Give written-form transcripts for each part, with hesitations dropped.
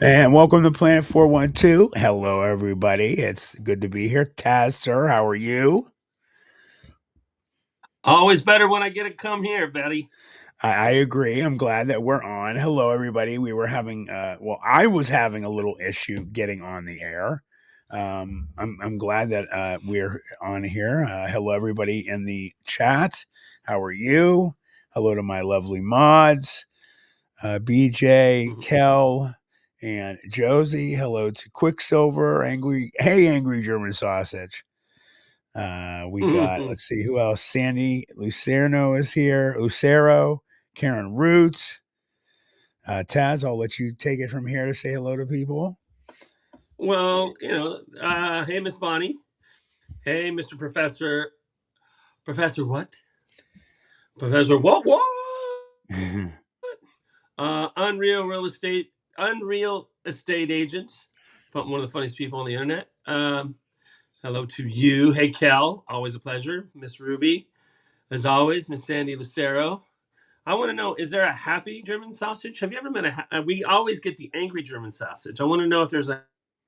And welcome to Planet 412. Hello, everybody. It's good to be here. Taz, sir, how are you? Always better when I get to come here, Betty. I agree. I'm glad that we're on. Hello, everybody. We were having, I was having a little issue getting on the air. I'm glad that we're on here. Hello, everybody in the chat. How are you? Hello to my lovely mods, BJ, Mhm. Kel, and Josie. Hello to Quicksilver, Angry German Sausage. We got, let's see who else. Sandy Lucerno is here. Lucero, Karen Roots. Taz, I'll let you take it from here to say hello to people. Well, hey, Miss Bonnie. Hey, Mr. Professor. Professor what? Professor what? Unreal estate agent. One of the funniest people on the internet. Hello to you. Hey, Kel. Always a pleasure. Miss Ruby. As always, Miss Sandy Lucero. I want to know, is there a happy German sausage? Have you ever met we always get the angry German sausage. I want to know if there's a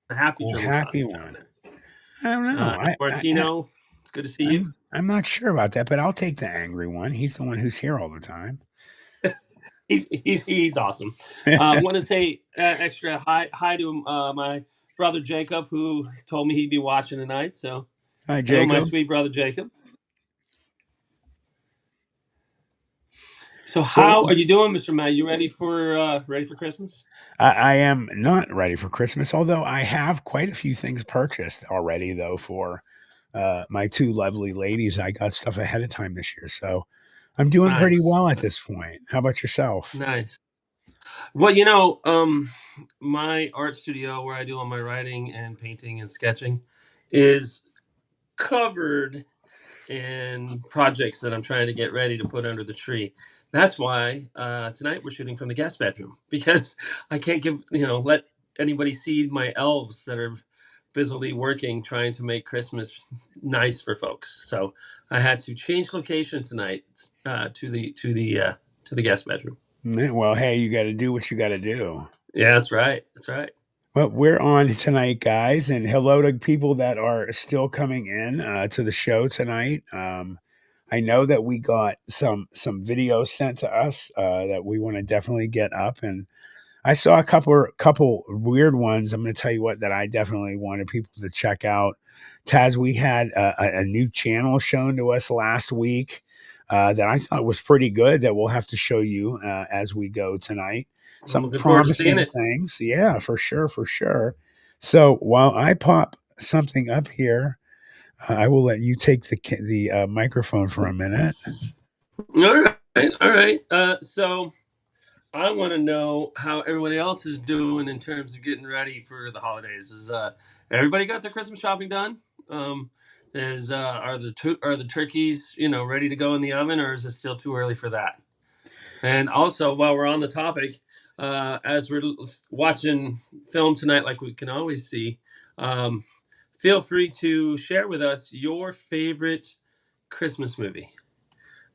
happy A German happy sausage out one. there. I don't know. Martino, it's good to see you. I'm not sure about that, but I'll take the angry one. He's the one who's here all the time. He's awesome. Want to say extra hi to my brother Jacob, who told me he'd be watching tonight. So Hi, hello, my Jacob. sweet brother Jacob. So So how are you doing, Mr. Matt? You ready for Christmas? I am not ready for Christmas, although I have quite a few things purchased already, though, for my two lovely ladies. I got stuff ahead of time this year. So I'm doing pretty Nice, well at this point. How about yourself? nice. Well, my art studio where I do all my writing and painting and sketching is covered in projects that I'm trying to get ready to put under the tree. That's why tonight we're shooting from the guest bedroom because I can't let anybody see my elves that are busily working trying to make Christmas nice for folks. So I had to change location tonight to the guest bedroom. Well, hey, you got to do what you got to do. Yeah, that's right. That's right. Well, we're on tonight, guys, and hello to people that are still coming in to the show tonight. I know that we got some videos sent to us that we want to definitely get up, and I saw a couple weird ones. I'm going to tell you what that I definitely wanted people to check out. Taz, we had a new channel shown to us last week that I thought was pretty good. That we'll have to show you as we go tonight. I'm Some looking forward to seeing promising it. things, yeah, for sure, for sure. So while I pop something up here, I will let you take the microphone for a minute. All right, all right. So I want to know how everybody else is doing in terms of getting ready for the holidays. Is everybody got their Christmas shopping done? Is are the turkeys ready to go in the oven, or is it still too early for that? And also, while we're on the topic, as we're watching film tonight, like we can always see, um, feel free to share with us your favorite Christmas movie.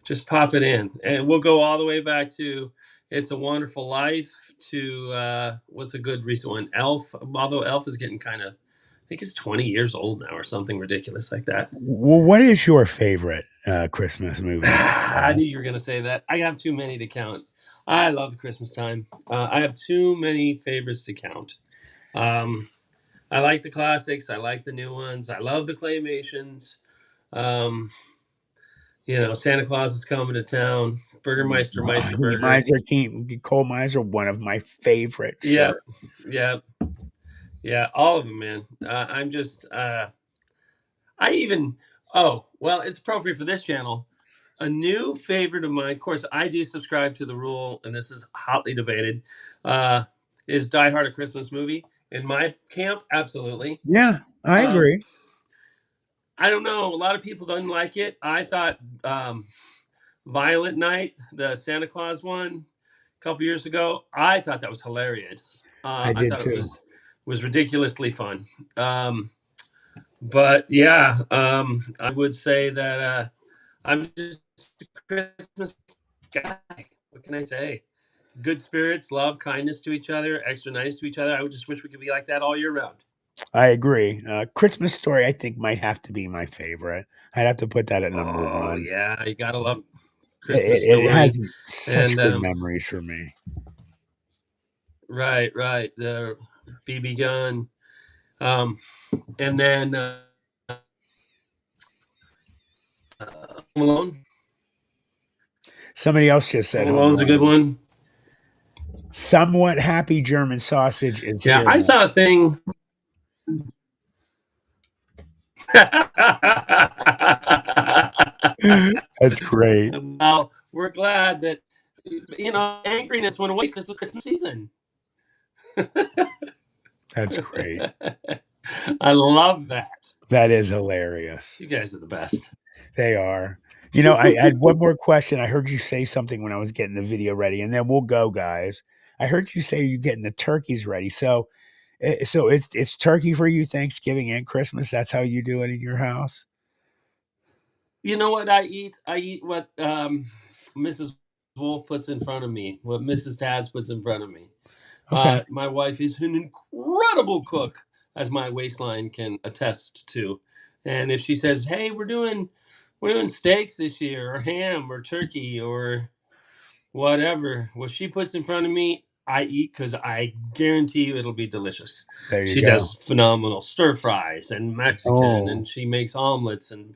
Just pop it in, and we'll go all the way back to "It's a Wonderful Life" to what's a good recent one, Elf. Although Elf is getting kind of, I think it's 20 years old now, or something ridiculous like that. Well, what is your favorite Christmas movie? I knew you were going to say that. I have too many to count. I love Christmas time. I have too many favorites to count. Um, I like the classics. I like the new ones. I love the claymations. Um, Santa Claus is coming to town. Burgermeister Meisterburger. Cole Miser, one of my favorite. Yeah, Sure. yeah, yeah. All of them, man. I'm just. I even. Oh well, it's appropriate for this channel. A new favorite of mine. Of course, I do subscribe to the rule, and this is hotly debated. Uh, is Die Hard a Christmas movie? In my camp, absolutely. Yeah, I Um, agree. I don't know. A lot of people don't like it. I thought Violent Night, the Santa Claus one, a couple years ago, I thought that was hilarious. I I did thought it too. was ridiculously fun. But yeah, I would say that I'm just a Christmas guy. What can I say? good spirits, love, kindness to each other, extra nice to each other. I would just wish we could be like that all year round. I agree. Christmas Story, I think, might have to be my favorite. I'd have to put that at number Oh one. yeah, you gotta love It, Christmas it has Story. such And good memories for me. right, the BB gun, and then Home Alone. Somebody else just said Home Home Alone's a good Alone. one. Somewhat Happy German Sausage is Yeah, here I now. saw a thing. That's great. Well, we're glad that angriness went away because of the Christmas season. That's great. I love that. That is hilarious. You guys are the best. They are. I had one more question. I heard you say something when I was getting the video ready, and then we'll go, guys. I heard you say you're getting the turkeys ready. So it's turkey for you Thanksgiving and Christmas. That's how you do it in your house. You know what I eat? I eat what Mrs. Wolf puts in front of me, what Mrs. Taz puts in front of me. Okay. My wife is an incredible cook, as my waistline can attest to. And if she says, "Hey, we're doing steaks this year, or ham, or turkey, or whatever," what she puts in front of me, I eat because I guarantee you it'll be delicious. There you She go. does phenomenal stir fries and Mexican, Oh, and she makes omelets and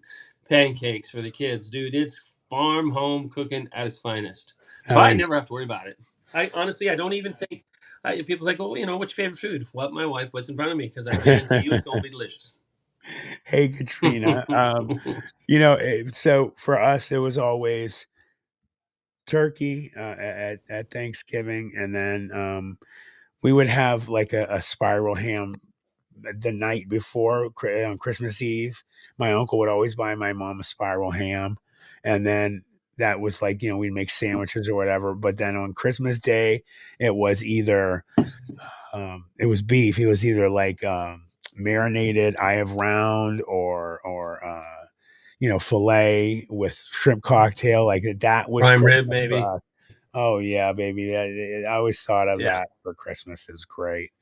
pancakes for the kids. Dude, it's farm home cooking at its finest. So I nice. never have to worry about it. I honestly, I don't even think. People's like, "Oh, what's your favorite food?" What my wife puts in front of me, because I guarantee you it's going to be delicious. Hey, Katrina. So for us, it was always turkey at Thanksgiving, and then we would have like a spiral ham the night before on Christmas Eve. My uncle would always buy my mom a spiral ham, and then that was like we'd make sandwiches or whatever. But then on Christmas Day, it was either it was beef. It was either like marinated eye of round or filet with shrimp cocktail. Like that was Prime rib, Christmas maybe. for us. Oh yeah, baby. I always thought of Yeah. that for Christmas. It was great.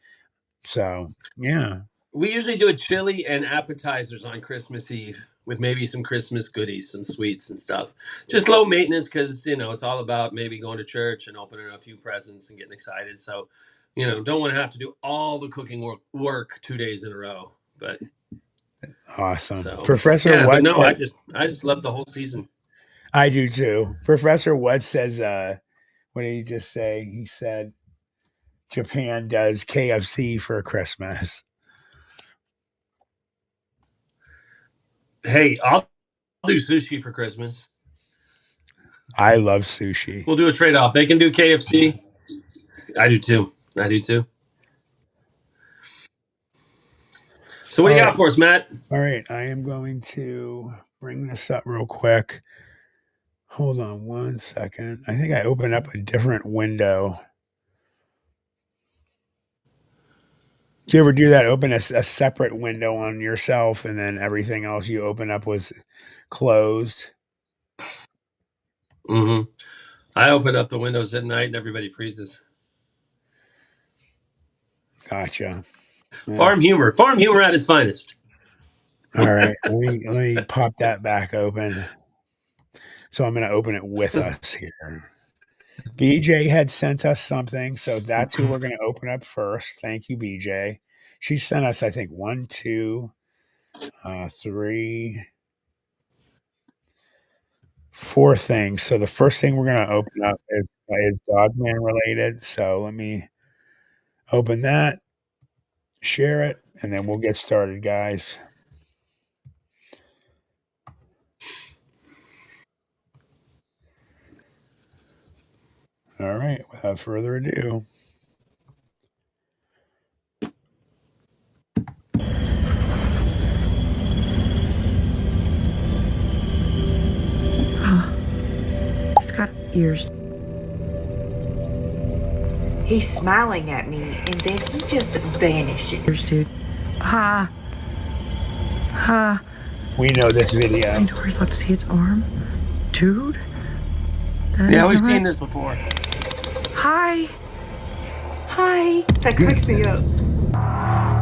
So yeah. We usually do a chili and appetizers on Christmas Eve with maybe some Christmas goodies, some sweets and stuff. Just low maintenance because, it's all about maybe going to church and opening a few presents and getting excited. So, don't want to have to do all the cooking work 2 days in a row. But Awesome. so, Professor yeah, but What no, said- I just love the whole season. I do too. Professor What says what did he just say? He said Japan does KFC for Christmas. Hey, I'll do sushi for Christmas. I love sushi. We'll do a trade-off. They can do KFC. I do too. So what do you got for us, Matt? All right. I am going to bring this up real quick. Hold on one second. I think I opened up a different window. Do you ever do that? Open a separate window on yourself and then everything else you open up was closed? Mm-hmm. I open up the windows at night and everybody freezes. Gotcha. Yeah. Farm humor at its finest. All right, let me pop that back open. So I'm going to open it with us here. BJ had sent us something, so that's who we're going to open up first. Thank you, BJ. She sent us, I think, 1, 2, 3, 4 things. So the first thing we're going to open up is Dogman related. So let me open that, share it, and then we'll get started, guys. All right, without further ado. It's got ears. He's smiling at me, and then he just vanishes. Ears, dude. Ha. Ha. We know this video. And doors love to see its arm. Dude. That Yeah, is we've not seen right. this before. Hi. Hi. That cracks me up.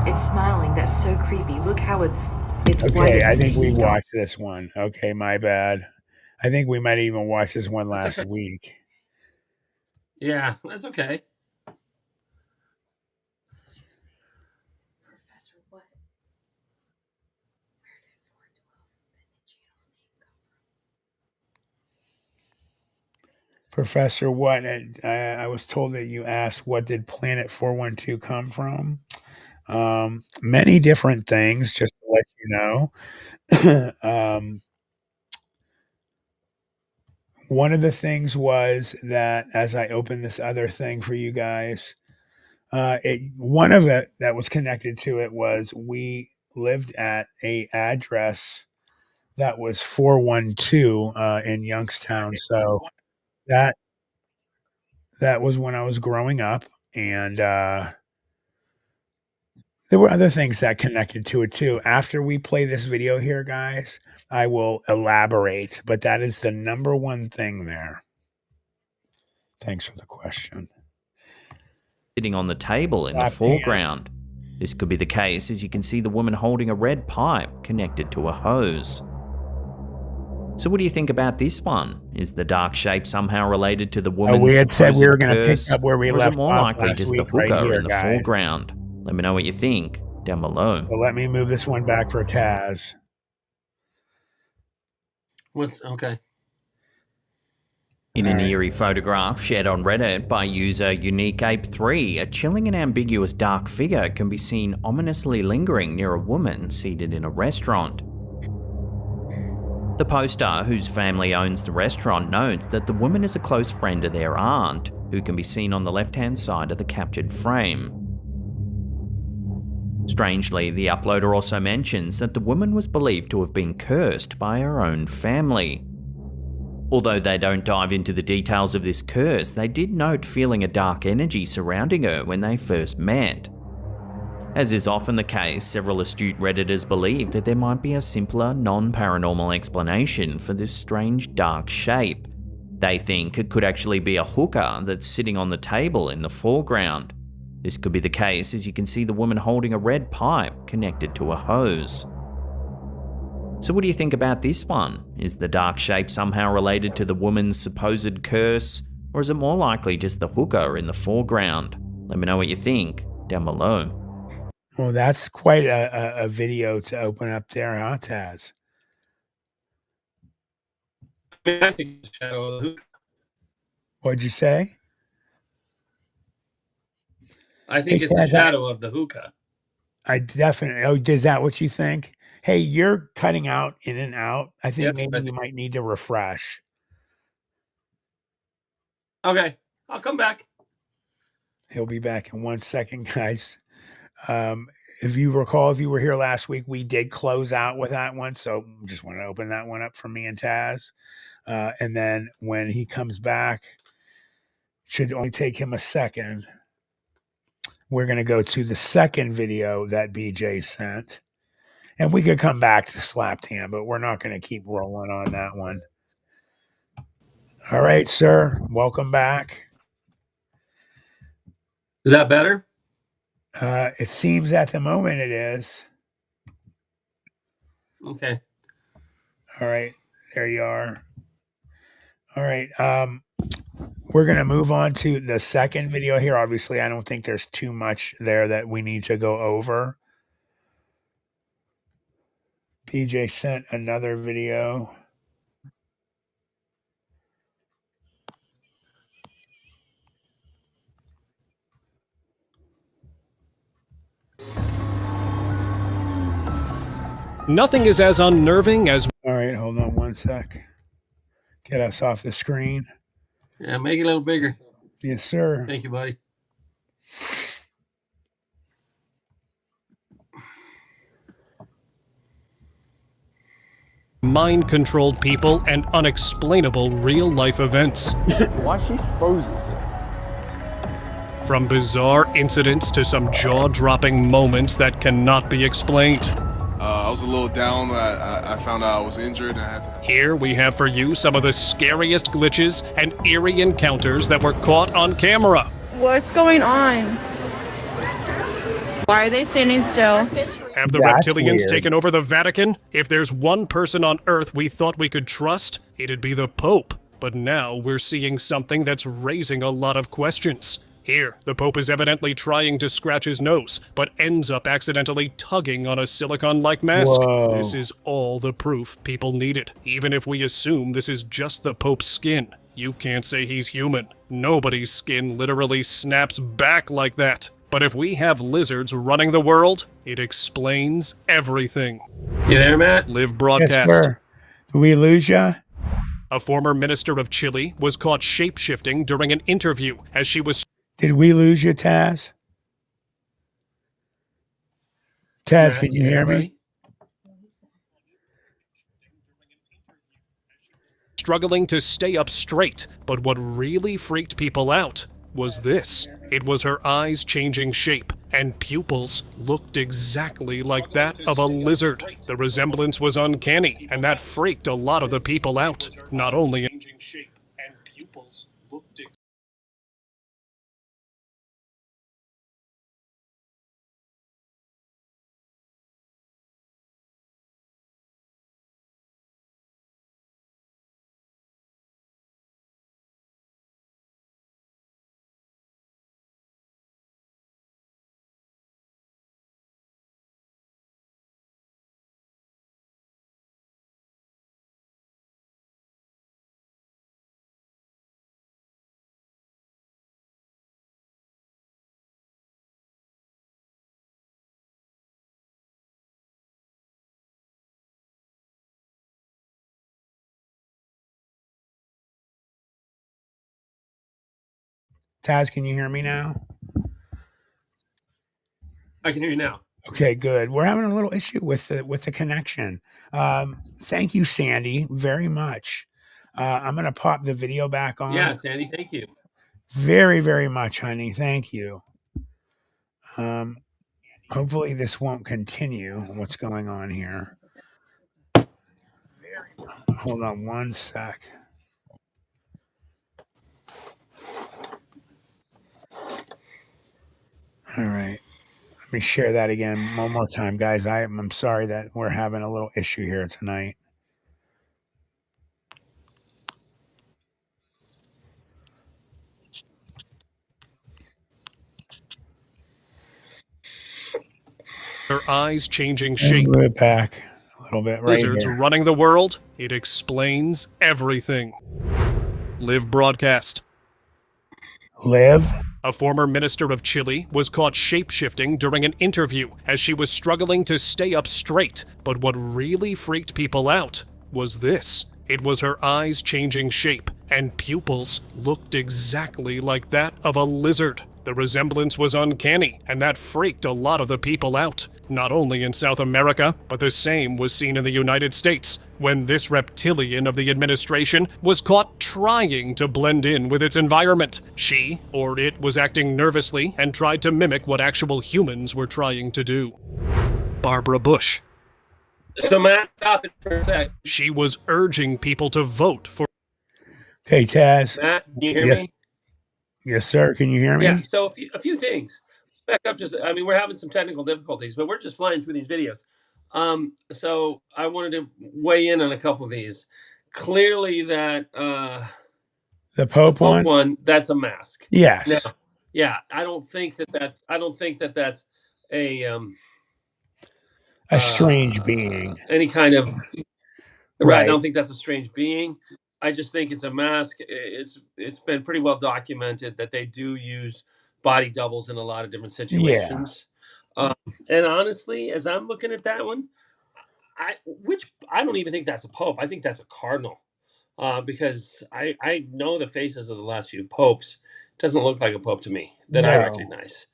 It's smiling. That's so creepy. Look how it's white. Okay, I Its think we teeth are- watched this one. Okay, my bad. I think we might even watch this one That's last okay. week. Yeah, that's okay. Professor, what? I was told that you asked, what did Planet 412 come from? Many different things, just to let you know. One of the things was that as I opened this other thing for you guys, one of it that was connected to it was we lived at a address that was 412 in Youngstown. So that that was when I was growing up, and there were other things that connected to it too. After we play this video here, guys, I will elaborate, but that is the number one thing there. Thanks for the question. Sitting on the table in the foreground. This could be the case as you can see the woman holding a red pipe connected to a hose. So what do you think about this one? Is the dark shape somehow related to the woman's we had said we were going to pick curse, up where we or is left it more off likely last just the week right hooker here, in the guys. foreground? Let me know what you think down below. So let me move this one back for Taz. What's okay? In an eerie photograph shared on Reddit by user UniqueApe3, a chilling and ambiguous dark figure can be seen ominously lingering near a woman seated in a restaurant. The poster, whose family owns the restaurant, notes that the woman is a close friend of their aunt, who can be seen on the left-hand side of the captured frame. Strangely, the uploader also mentions that the woman was believed to have been cursed by her own family. Although they don't dive into the details of this curse, they did note feeling a dark energy surrounding her when they first met. As is often the case, several astute Redditors believe that there might be a simpler, non-paranormal explanation for this strange dark shape. They think it could actually be a hooker that's sitting on the table in the foreground. This could be the case as you can see the woman holding a red pipe connected to a hose. So what do you think about this one? Is the dark shape somehow related to the woman's supposed curse, or is it more likely just the hooker in the foreground? Let me know what you think down below. Well, that's quite a video to open up there, huh, Taz? I mean, I think it's the shadow of the hookah. What'd you say? I think it's the shadow of the hookah. I definitely. Oh, is that what you think? Hey, you're cutting out in and out. I think maybe you might need to refresh. Okay, I'll come back. He'll be back in 1 second, guys. If you recall, if you were here last week, we did close out with that one. So just want to open that one up for me and Taz. And then when he comes back, should only take him a second. We're going to go to the second video that BJ sent. And we could come back to Slapped Hand, but we're not going to keep rolling on that one. All right, sir. Welcome back. Is that better? It seems at the moment it is. Okay. All right. There you are. All right. We're going to move on to the second video here. Obviously, I don't think there's too much there that we need to go over. PJ sent another video. Nothing is as unnerving as... All right, hold on 1 sec. Get us off the screen. Yeah, make it a little bigger. Yes, sir. Thank you, buddy. mind-controlled people and unexplainable real-life events. Why is she frozen? From bizarre incidents to some jaw-dropping moments that cannot be explained. I was a little down when I found out I was injured and I had to... Here we have for you some of the scariest glitches and eerie encounters that were caught on camera. What's going on? Why are they standing still? Have the That's reptilians weird. taken over the Vatican? If there's one person on Earth we thought we could trust, it'd be the Pope. But now we're seeing something that's raising a lot of questions. Here, the Pope is evidently trying to scratch his nose, but ends up accidentally tugging on a silicone-like mask. Whoa. This is all the proof people needed. Even if we assume this is just the Pope's skin, you can't say he's human. Nobody's skin literally snaps back like that. But if we have lizards running the world, it explains everything. You there, Matt? Live Yes, broadcast. sir. Did we lose ya? A former minister of Chile was caught shape-shifting during an interview as she was Did we lose you, Taz? Taz, Matt, can you hear there, me? buddy? struggling to stay up straight, but what really freaked people out was this. It was her eyes changing shape, and pupils looked exactly like that of a lizard. The resemblance was uncanny, and that freaked a lot of the people out. Not only changing shape and pupils looked Taz, can you hear me now? I can hear you now. Okay, good. We're having a little issue with the connection. Thank you, Sandy, very much. I'm gonna pop the video back on. Yeah, Sandy, thank you. Very, very much, honey. Thank you. Hopefully this won't continue. What's going on here? Hold on one sec. All right. Let me share that again one more time, guys. I'm sorry that we're having a little issue here tonight. her eyes changing shape. Move it back a little bit right Lizards here. running the world, it explains everything. Live broadcast. Live. A former minister of Chile was caught shape-shifting during an interview as she was struggling to stay up straight. But what really freaked people out was this. It was her eyes changing shape, and pupils looked exactly like that of a lizard. The resemblance was uncanny, and that freaked a lot of the people out. Not only in South America, but the same was seen in the United States, when this reptilian of the administration was caught trying to blend in with its environment. She, or it, was acting nervously and tried to mimic what actual humans were trying to do. Barbara Bush. So, Matt, stop it for a sec. She was urging people to vote for... Hey, Taz. Matt, can you hear Yeah. me? Yes, sir. Can you hear me? Yeah, so a few things. Back up we're having some technical difficulties, but we're just flying through these videos. So I wanted to weigh in on a couple of these. Clearly that The Pope one? one, that's a mask. Yes. Now, yeah, I don't think that that's a strange being. any kind of Right. I don't think that's a strange being. I just think it's a mask. It's been pretty well documented that they do use body doubles in a lot of different situations. And honestly, as I'm looking at that one, I don't even think that's a pope. I think that's a cardinal, because I know the faces of the last few popes. It doesn't look like a pope to me that I No. recognize.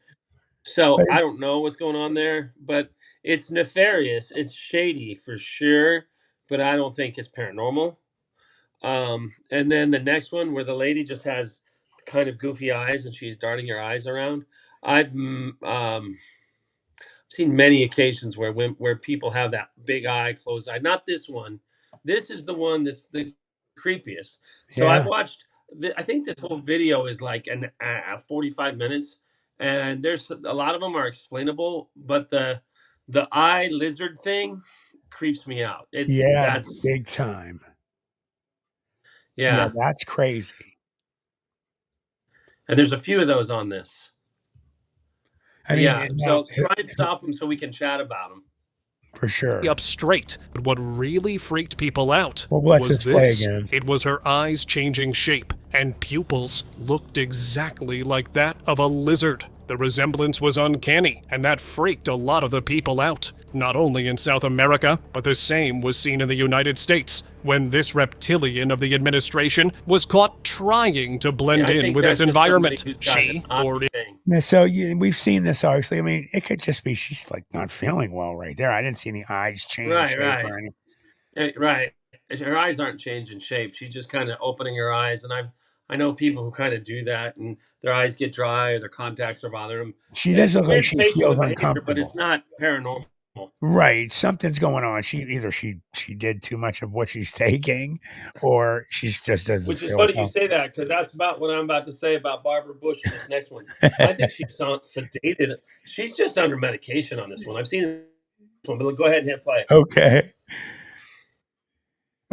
So But- I don't know what's going on there, but it's nefarious. It's shady for sure, but I don't think it's paranormal. And then the next one where the lady just has kind of goofy eyes and she's darting her eyes around. I've seen many occasions where people have that big eye, closed eye. Not this one. This is the one that's the creepiest. So I've Yeah. watched. I think this whole video is like 45 minutes, and there's a lot of them are explainable, but the eye lizard thing creeps me out. Yeah, That's big time. Yeah, yeah, that's crazy. and there's a few of those on this. I mean, Yeah, now so try and stop them so we can chat about them. for sure. Up straight. But what really freaked people out Well, let's was just play this. again. It was her eyes changing shape, and pupils looked exactly like that of a lizard. The resemblance was uncanny, and that freaked a lot of the people out. Not only in South America, but the same was seen in the United States, when this reptilian of the administration was caught trying to blend in with its environment. She, or it, Yeah, so we've seen this, obviously. I mean, it could just be she's like not feeling well right there. I didn't see any eyes change shape or anything. Right. Her eyes aren't changing shape. She's just kind of opening her eyes, and I know people who kind of do that, and their eyes get dry or their contacts are bothering them. She does look like Weird she facial feels behavior, but uncomfortable. it's not paranormal. Right. Something's going on. She did too much of what she's taking, or she's just doesn't Which is feel funny you say that, because that's about what I'm about to say about Barbara Bush in this next one. I think she's sedated. She's just under medication on this one. I've seen this one, but go ahead and hit play. Okay.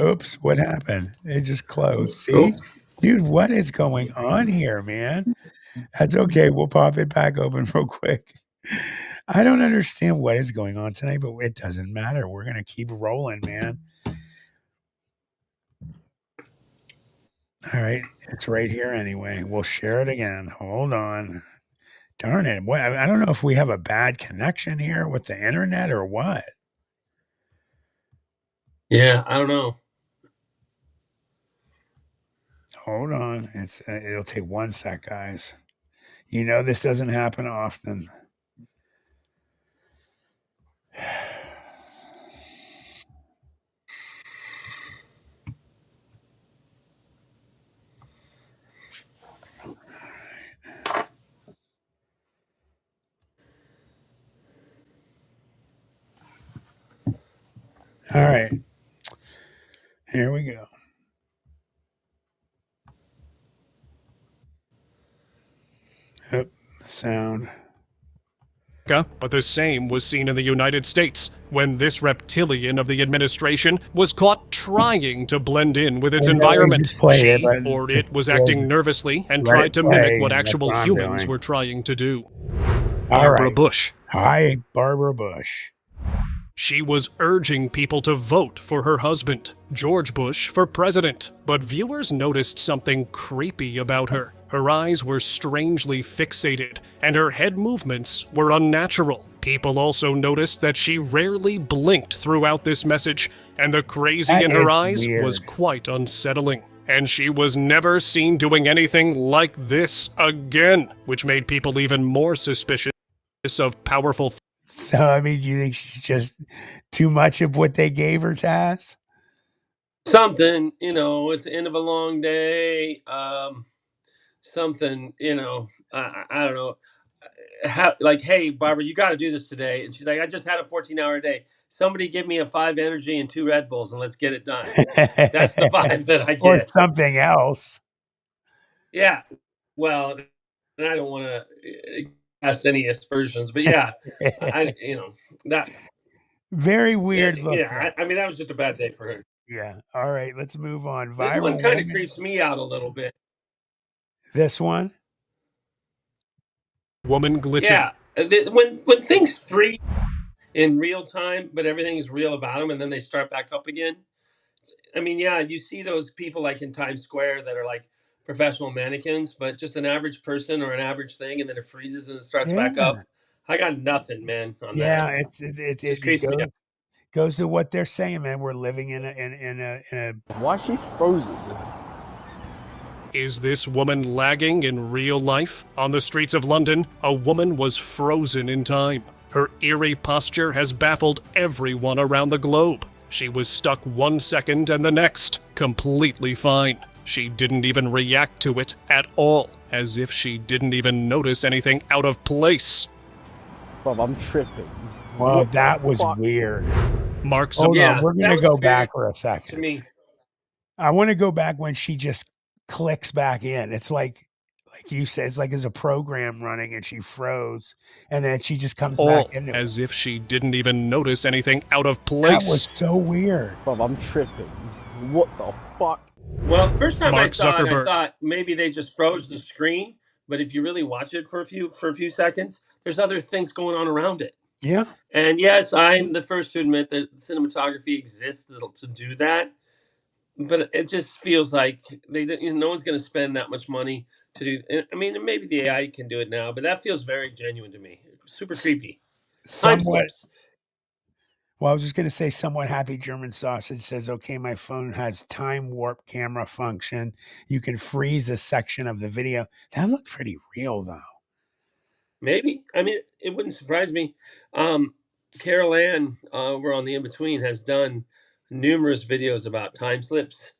Oops, what happened? It just closed. See? Dude, what is going on here, man? That's okay. We'll pop it back open real quick. I don't understand what is going on tonight, but it doesn't matter. We're going to keep rolling, man. All right. It's right here anyway. We'll share it again. Hold on. Darn it. What, I don't know if we have a bad connection here with the internet or what. Yeah, I don't know. Hold on. It'll take 1 sec, guys. You know this doesn't happen often. All right. Here we go. Yep, sound. But the same was seen in the United States, when this reptilian of the administration was caught trying to blend in with its environment. She, or it, was acting nervously and tried to mimic what actual humans were trying to do. Barbara Bush. Hi, Barbara Bush. She was urging people to vote for her husband, George Bush, for president. But viewers noticed something creepy about her. Her eyes were strangely fixated, and her head movements were unnatural. People also noticed that she rarely blinked throughout this message, and the crazy in her eyes was quite unsettling. And she was never seen doing anything like this again, which made people even more suspicious of powerful. So, I mean, do you think she's just too much of what they gave her, Taz? Something, it's the end of a long day. Something, I don't know. Like, hey, Barbara, you got to do this today. And she's like, I just had a 14-hour day. Somebody give me a 5 energy and 2 Red Bulls and let's get it done. That's the vibe that I get. Or something else. Yeah. Well, and I don't want to cast any aspersions, but yeah, that very weird. Yeah, I mean, that was just a bad day for her. Yeah. All right, let's move on. This one kind of creeps me out a little bit. This one? Woman glitching. Yeah. When things freeze in real time, but everything is real about them, and then they start back up again. I mean, yeah, you see those people like in Times Square that are like professional mannequins, but just an average person or an average thing, and then it freezes and it starts back up. I got nothing, man, on that. It goes to what they're saying, man. We're living in a Why is she frozen? Is this woman lagging in real life? On the streets of London, a woman was frozen in time. Her eerie posture has baffled everyone around the globe. She was stuck 1 second and the next, completely fine. She didn't even react to it at all, as if she didn't even notice anything out of place. Bro, I'm tripping. Well, What that the was fuck? weird. Mark Hold on, Yeah, we're that gonna was go very back for a to second. me. I want to go back when she just clicks back in. It's like you said, it's like there's a program running and she froze, and then she just comes back all into as it. if she didn't even notice anything out of That was place. so weird. Bro, I'm tripping. What the fuck? Well, first time I Mark saw it, I Zuckerberg. thought maybe they just froze the screen. But if you really watch it for a few seconds, there's other things going on around it. Yeah. And yes, I'm the first to admit that cinematography exists to do that. But it just feels like no one's going to spend that much money to do. I mean, maybe the AI can do it now, but that feels very genuine to me. Super creepy. Time Somewhat. slips. Well, I was just going to say, somewhat happy German sausage says, okay, my phone has time warp camera function. You can freeze a section of the video. That looked pretty real, though. Maybe. I mean, it wouldn't surprise me. Carol Ann, we're on the in between, has done numerous videos about time slips.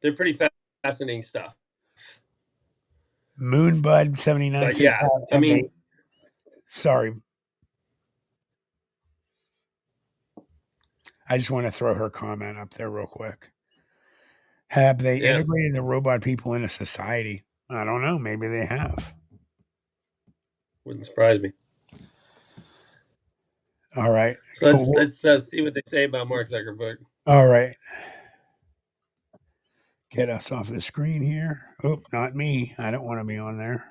They're pretty fascinating stuff. Moonbud79 But says, yeah, I mean, sorry. I just want to throw her comment up there real quick. Have they integrated the robot people into society? I don't know. Maybe they have. Wouldn't surprise me. All right. So let's see what they say about Mark Zuckerberg. All right. Get us off the screen here. Oop, not me. I don't want to be on there.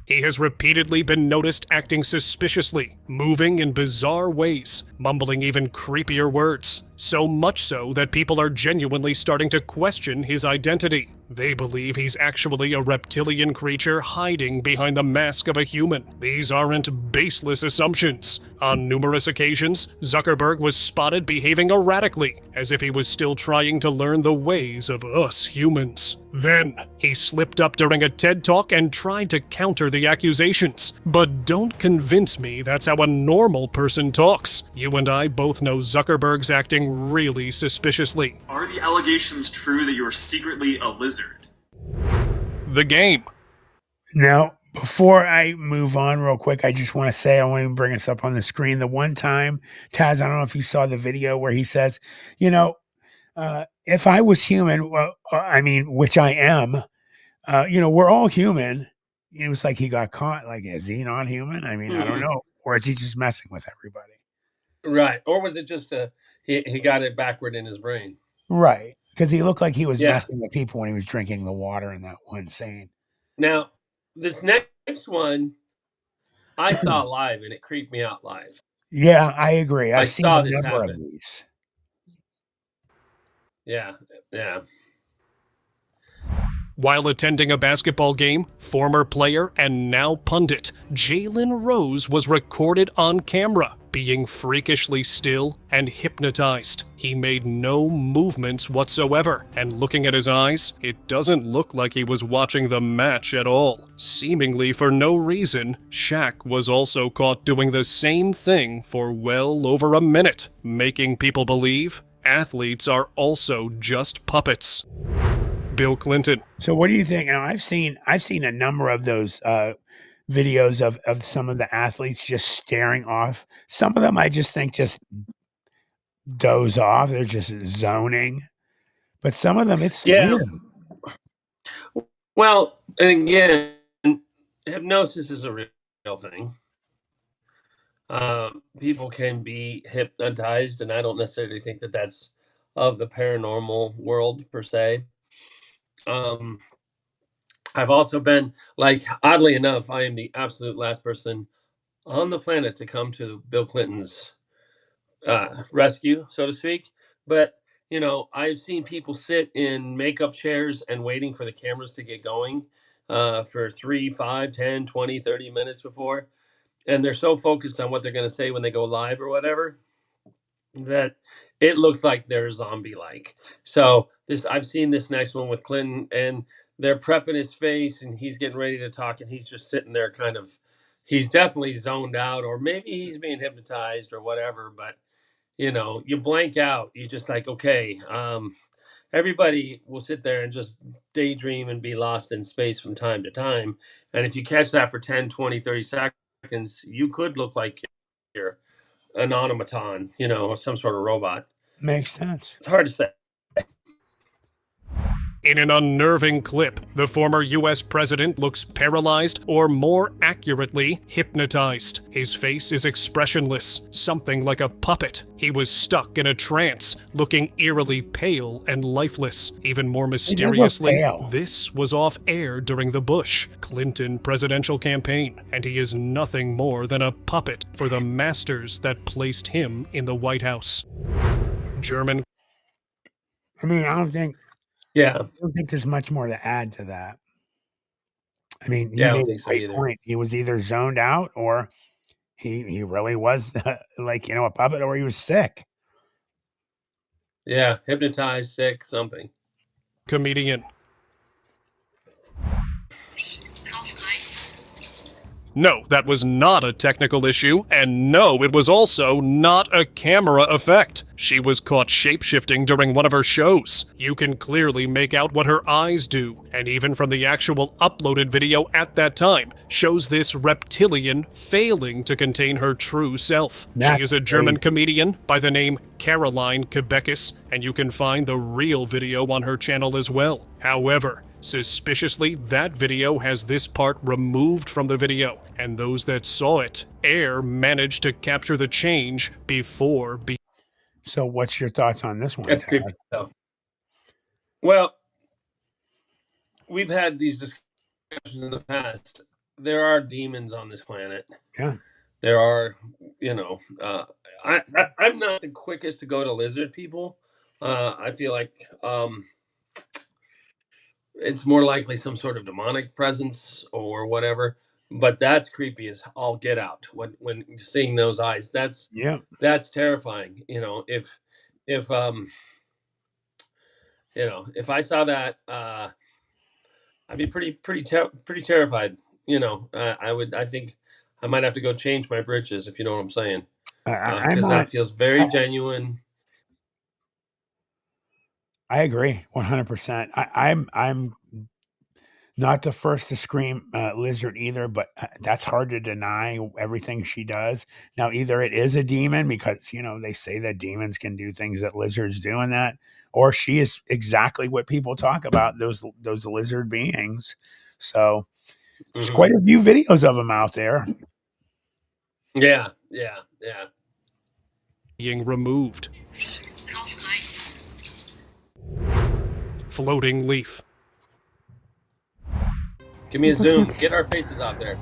He has repeatedly been noticed acting suspiciously, moving in bizarre ways, mumbling even creepier words. So much so that people are genuinely starting to question his identity. They believe he's actually a reptilian creature hiding behind the mask of a human. These aren't baseless assumptions. On numerous occasions, Zuckerberg was spotted behaving erratically, as if he was still trying to learn the ways of us humans. Then, he slipped up during a TED Talk and tried to counter the accusations. But don't convince me that's how a normal person talks. You and I both know Zuckerberg's acting really suspiciously. Are the allegations true that you are secretly a lizard? The game. Now, before I move on real quick, I just want to say, I won't even bring us up on the screen. The one time, Taz, I don't know if you saw the video where he says, if I was human, well, I mean, which I am, we're all human. It was like he got caught. Like, is he not human? I mean, I don't know. Or is he just messing with everybody? Right. Or was it just he got it backward in his brain? Right. Because he looked like he was messing with people when he was drinking the water in that one scene. Now, this next one, I saw live and it creeped me out live. Yeah, I agree. I seen saw a this number happen. of these. Yeah. While attending a basketball game, former player and now pundit Jalen Rose was recorded on camera, being freakishly still and hypnotized. He made no movements whatsoever, and looking at his eyes, it doesn't look like he was watching the match at all. Seemingly for no reason, Shaq was also caught doing the same thing for well over a minute, making people believe athletes are also just puppets. Bill Clinton. So what do you think? Now, I've seen a number of those videos of some of the athletes just staring off. Some of them I just think just doze off. They're just zoning. But some of them, it's weird. Well, again, hypnosis is a real thing. People can be hypnotized, and I don't necessarily think that that's of the paranormal world per se. I've also been, like, oddly enough, I am the absolute last person on the planet to come to Bill Clinton's rescue, so to speak. But, I've seen people sit in makeup chairs and waiting for the cameras to get going for 3, 5, 10, 20, 30 minutes before. And they're so focused on what they're going to say when they go live or whatever that it looks like they're zombie-like. So I've seen this next one with Clinton, and they're prepping his face, and he's getting ready to talk, and he's just sitting there he's definitely zoned out, or maybe he's being hypnotized or whatever, but you blank out. You're just like, okay, everybody will sit there and just daydream and be lost in space from time to time. And if you catch that for 10, 20, 30 seconds, you could look like you're an automaton, or some sort of robot. Makes sense. It's hard to say. In an unnerving clip, the former US president looks paralyzed, or more accurately, hypnotized. His face is expressionless, something like a puppet. He was stuck in a trance, looking eerily pale and lifeless. Even more mysteriously, this was off air during the Bush-Clinton presidential campaign, and he is nothing more than a puppet for the masters that placed him in the White House. German. I mean, I don't think there's much more to add to that. I mean, you made a great point. He was either zoned out or he really was like, a puppet, or he was sick. Yeah, hypnotized, sick, something. Comedian. No, that was not a technical issue, and no, it was also not a camera effect. She was caught shape-shifting during one of her shows. You can clearly make out what her eyes do, and even from the actual uploaded video at that time, shows this reptilian failing to contain her true self. She is a German comedian by the name Caroline Quebecus, and you can find the real video on her channel as well. However, suspiciously, that video has this part removed from the video, and those that saw it, Air managed to capture the change before. So what's your thoughts on this one? That's creepy, though. Well, we've had these discussions in the past. There are demons on this planet. Yeah. There are, I'm not the quickest to go to lizard people. I feel like it's more likely some sort of demonic presence or whatever. But that's creepy as all get out. When seeing those eyes, that's terrifying. If I saw that, I'd be pretty terrified. I think I might have to go change my britches, if you know what I'm saying, because that feels very genuine. I agree 100%. I'm not the first to scream lizard either, but that's hard to deny everything she does. Now, either it is a demon because, they say that demons can do things that lizards do and that, or she is exactly what people talk about, those lizard beings. So there's quite a few videos of them out there. Yeah. Being removed. Floating leaf. Give me a zoom. Get our faces out there.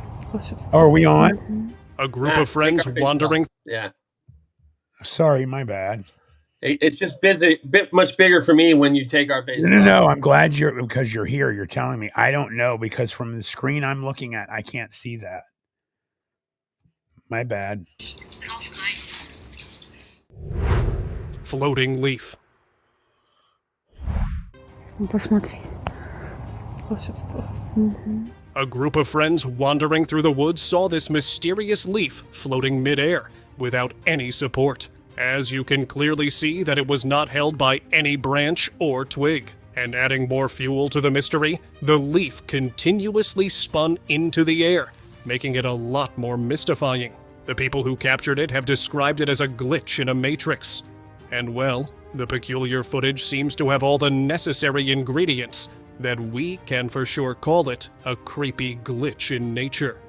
Oh, are we on? A group of friends wandering. Yeah. Sorry, my bad. It's just much bigger for me when you take our faces. No. I'm glad because you're here. You're telling me. I don't know because from the screen I'm looking at, I can't see that. My bad. Floating leaf. A group of friends wandering through the woods saw this mysterious leaf floating mid-air without any support. As you can clearly see that it was not held by any branch or twig. And adding more fuel to the mystery, the leaf continuously spun into the air, making it a lot more mystifying. The people who captured it have described it as a glitch in a matrix. And well, the peculiar footage seems to have all the necessary ingredients that we can for sure call it a creepy glitch in nature.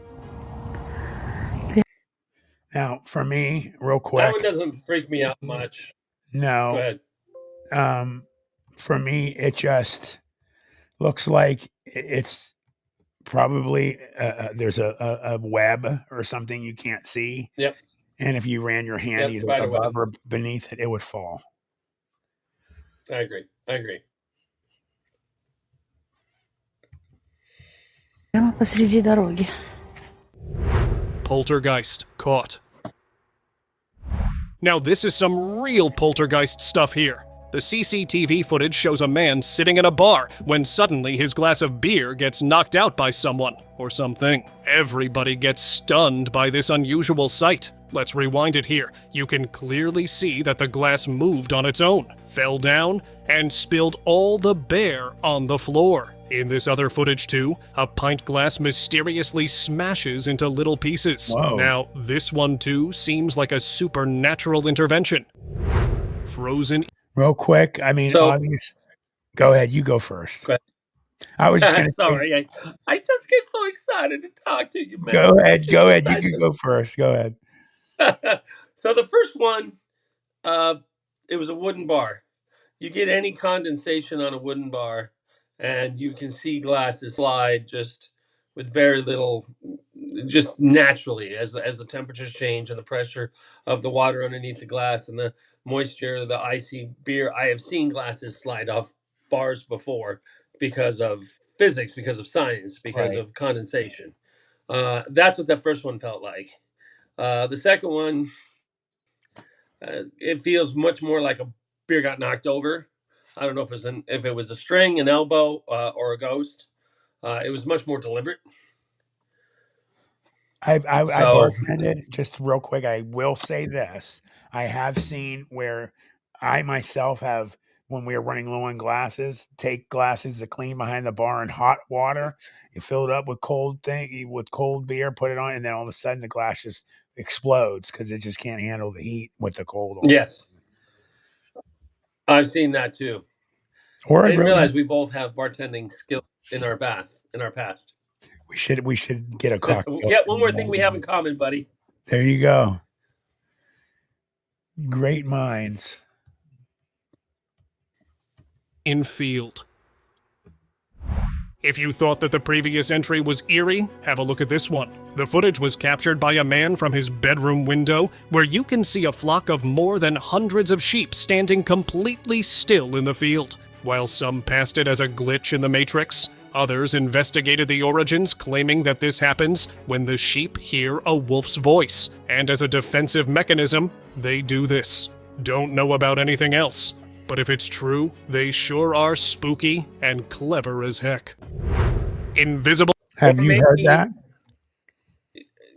Now, for me, real quick. That one doesn't freak me out much. No. Go ahead. For me, it just looks like it's probably there's a web or something you can't see. Yep. And if you ran your hand either above or beneath it, it would fall. I agree. Poltergeist caught. Now this is some real poltergeist stuff here. The CCTV footage shows a man sitting in a bar when suddenly his glass of beer gets knocked out by someone or something. Everybody gets stunned by this unusual sight. Let's rewind it here. You can clearly see that the glass moved on its own, fell down, and spilled all the beer on the floor. In this other footage too, a pint glass mysteriously smashes into little pieces. Whoa. Now, this one too seems like a supernatural intervention. Frozen. Real quick, I mean, obvious. Go ahead, you go first. Go ahead. I was just going to Sorry, I just get so excited to talk to you, man. Go ahead. You can go first. Go ahead. So the first one, it was a wooden bar. You get any condensation on a wooden bar, and you can see glasses slide just with very little, just naturally as the temperatures change and the pressure of the water underneath the glass and the moisture, the icy beer. I have seen glasses slide off bars before because of physics, because of science, because of condensation. That's what that first one felt like. The second one, it feels much more like a beer got knocked over. I don't know if it was a string, an elbow, or a ghost. It was much more deliberate. I've bartended, just real quick. I will say this: I have seen where I myself have, when we were running low on glasses, take glasses to clean behind the bar in hot water. You fill it up with cold beer, put it on, and then all of a sudden the glass just explodes because it just can't handle the heat with the cold. Yes, I've seen that too. I didn't realize we both have bartending skill in our past. We should get a cocktail. Yeah, one more thing we have in common, buddy. There you go. Great minds. Infield. If you thought that the previous entry was eerie, have a look at this one. The footage was captured by a man from his bedroom window, where you can see a flock of more than hundreds of sheep standing completely still in the field. While some passed it as a glitch in the Matrix, others investigated the origins, claiming that this happens when the sheep hear a wolf's voice, and as a defensive mechanism, they do this. Don't know about anything else, but if it's true, they sure are spooky and clever as heck. Invisible. Have you heard that?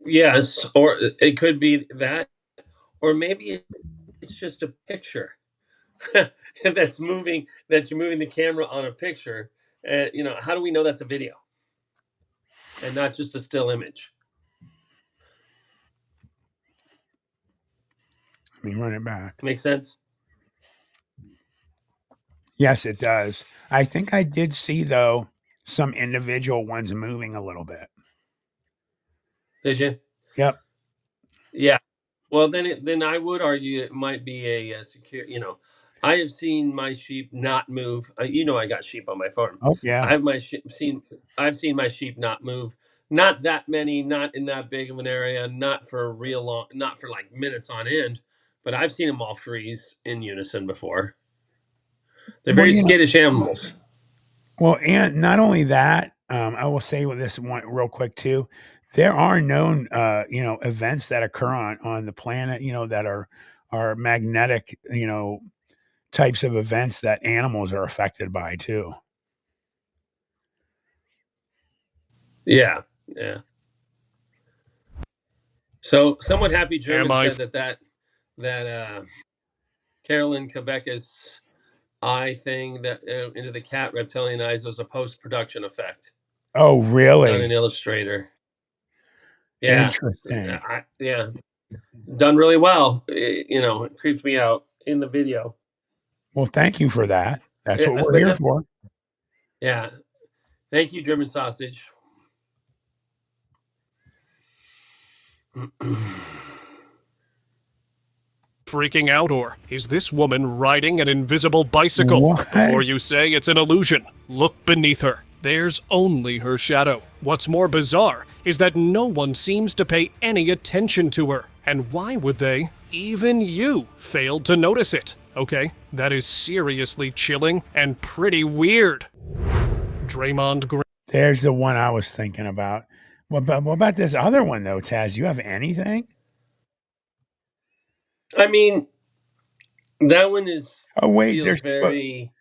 Yes, or it could be that, or maybe it's just a picture that's moving, that you're moving the camera on a picture. How do we know that's a video and not just a still image? Let me run it back. Makes sense? Yes, it does. I think I did see, though, some individual ones moving a little bit. Did you? Yep. Yeah. Well, then I would argue it might be a secure. I have seen my sheep not move. I got sheep on my farm. Oh yeah. I've seen my sheep not move. Not that many. Not in that big of an area. Not for real long. Not for like minutes on end. But I've seen them all freeze in unison before. They're very skittish animals. Well, and not only that, I will say with this one real quick too. There are known, events that occur on the planet, that are magnetic, types of events that animals are affected by too. Yeah. So, Somewhat Happy German said that Carolyn Quebec's eye thing that into the cat reptilian eyes was a post-production effect. Oh, really? Done in Illustrator. Yeah. Interesting. Yeah. Done really well. It creeps me out in the video. Well, thank you for that. That's what we're here for. Yeah. Thank you, German sausage. Freaking out, or is this woman riding an invisible bicycle? What? Before you say it's an illusion, look beneath her. There's only her shadow. What's more bizarre is that no one seems to pay any attention to her. And why would they? Even you failed to notice it. Okay, that is seriously chilling and pretty weird. Draymond Green. There's the one I was thinking about. What about this other one, though, Taz? You have anything? I mean, that one is. Oh, wait, there's very.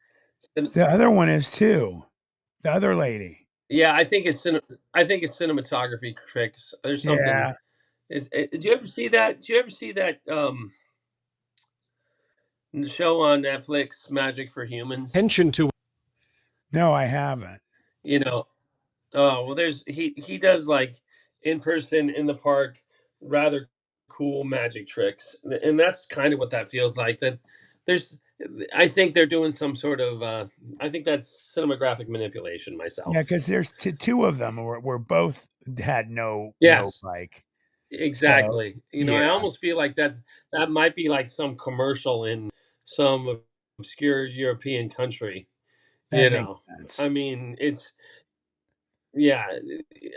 The other one is too. The other lady. Yeah, I think it's cinematography tricks. There's something. Yeah. Did you ever see that? Did you ever see that show on Netflix, Magic for Humans? Attention to No, I haven't. You know, oh well, he does like in person in the park, rather cool magic tricks, and that's kind of what that feels like. That there's, I think they're doing some sort of, I think that's cinematographic manipulation Yeah, myself. because there's two of them were both had no Yes, like. So exactly. yeah, I almost feel like that might be like some commercial in some obscure European country. that makes sense. I mean, yeah,